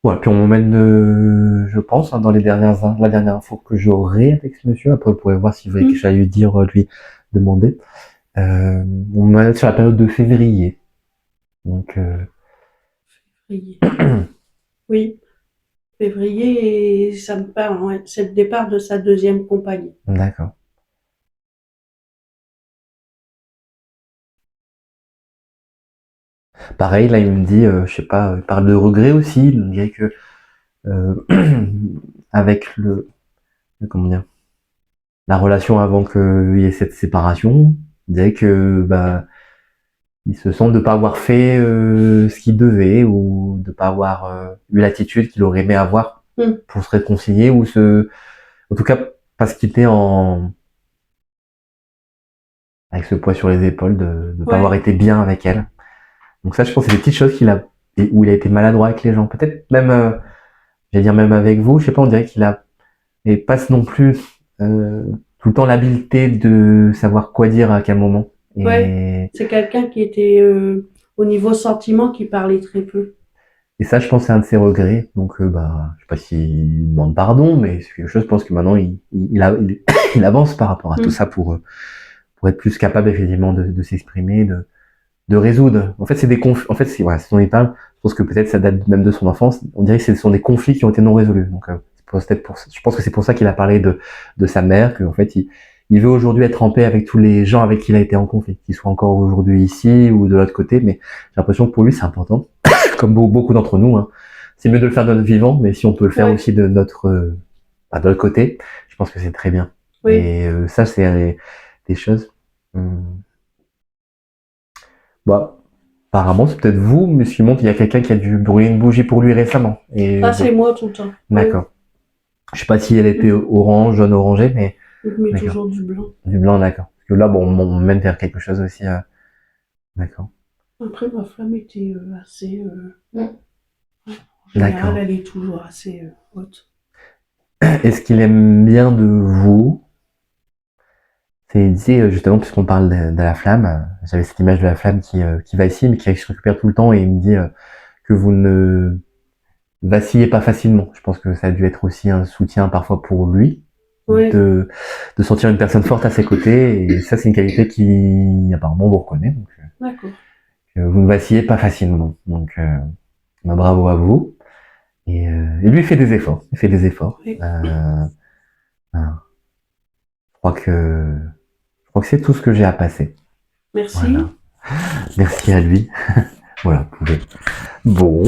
Voilà, puis on m'emmène, je pense, hein, dans la dernière info que j'aurai avec ce monsieur. Après, vous pourrez voir si vous avez quelque chose à lui dire, lui demander. On m'emmène sur la période de février. Donc, Février. Oui. Février, et ça me parle, ouais. C'est le départ de sa 2e compagnie. d'accord. Pareil, là, il me dit, je sais pas, il parle de regret aussi. Il me dirait que, avec comment dire, la relation avant qu'il y ait cette séparation, il dirait que, il se sent de pas avoir fait ce qu'il devait ou de pas avoir eu l'attitude qu'il aurait aimé avoir pour se réconcilier ou en tout cas pas se quitter avec ce poids sur les épaules de pas avoir été bien avec elle. Donc ça, je pense, c'est des petites choses où il a été maladroit avec les gens. Peut-être même, j'allais dire même avec vous, je sais pas, on dirait et passe non plus tout le temps l'habileté de savoir quoi dire à quel moment. Ouais. C'est quelqu'un qui était au niveau sentiment qui parlait très peu. Et ça, je pense, c'est un de ses regrets. Donc, je sais pas s'il demande pardon, mais c'est quelque chose, je pense que maintenant, il avance par rapport à tout ça pour être plus capable, effectivement, de s'exprimer, de résoudre. En fait, c'est des conflits. En fait, c'est ce dont il parle. Je pense que peut-être ça date même de son enfance. On dirait que ce sont des conflits qui ont été non résolus. Donc, je pense que c'est pour ça qu'il a parlé de sa mère, qu'en fait, il veut aujourd'hui être en paix avec tous les gens avec qui il a été en conflit, qu'ils soient encore aujourd'hui ici ou de l'autre côté, mais j'ai l'impression que pour lui, c'est important. Comme beaucoup d'entre nous, hein. C'est mieux de le faire de notre vivant, mais si on peut le faire aussi de notre côté, je pense que c'est très bien. Oui. Et ça, c'est des choses. Apparemment, c'est peut-être vous, mais ce qui montre qu'il y a quelqu'un qui a dû brûler une bougie pour lui récemment. Et c'est moi tout le temps. D'accord. Je sais pas si elle était orange, jaune, orangé, mais. Je mets toujours du blanc. Du blanc, d'accord. Parce que là, on mène vers quelque chose aussi. D'accord. Après, ma flamme était assez. En D'accord. général, elle est toujours assez haute. Est-ce qu'il aime bien de vous? C'est dit, justement, puisqu'on parle de la flamme, j'avais cette image de la flamme qui vacille, mais qui se récupère tout le temps, et il me dit que vous ne vacillez pas facilement. Je pense que ça a dû être aussi un soutien parfois pour lui, de sentir une personne forte à ses côtés, et ça, c'est une qualité qui apparemment vous reconnaît. Donc, d'accord. Vous ne vacillez pas facilement. Donc, bravo à vous. Et lui, il fait des efforts. Il fait des efforts. Oui. Je crois que c'est tout ce que j'ai à passer. Merci. Voilà. Merci à lui. Voilà, vous pouvez. Bon,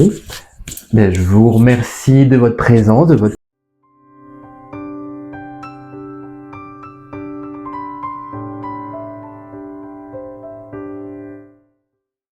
je vous remercie de votre présence, de votre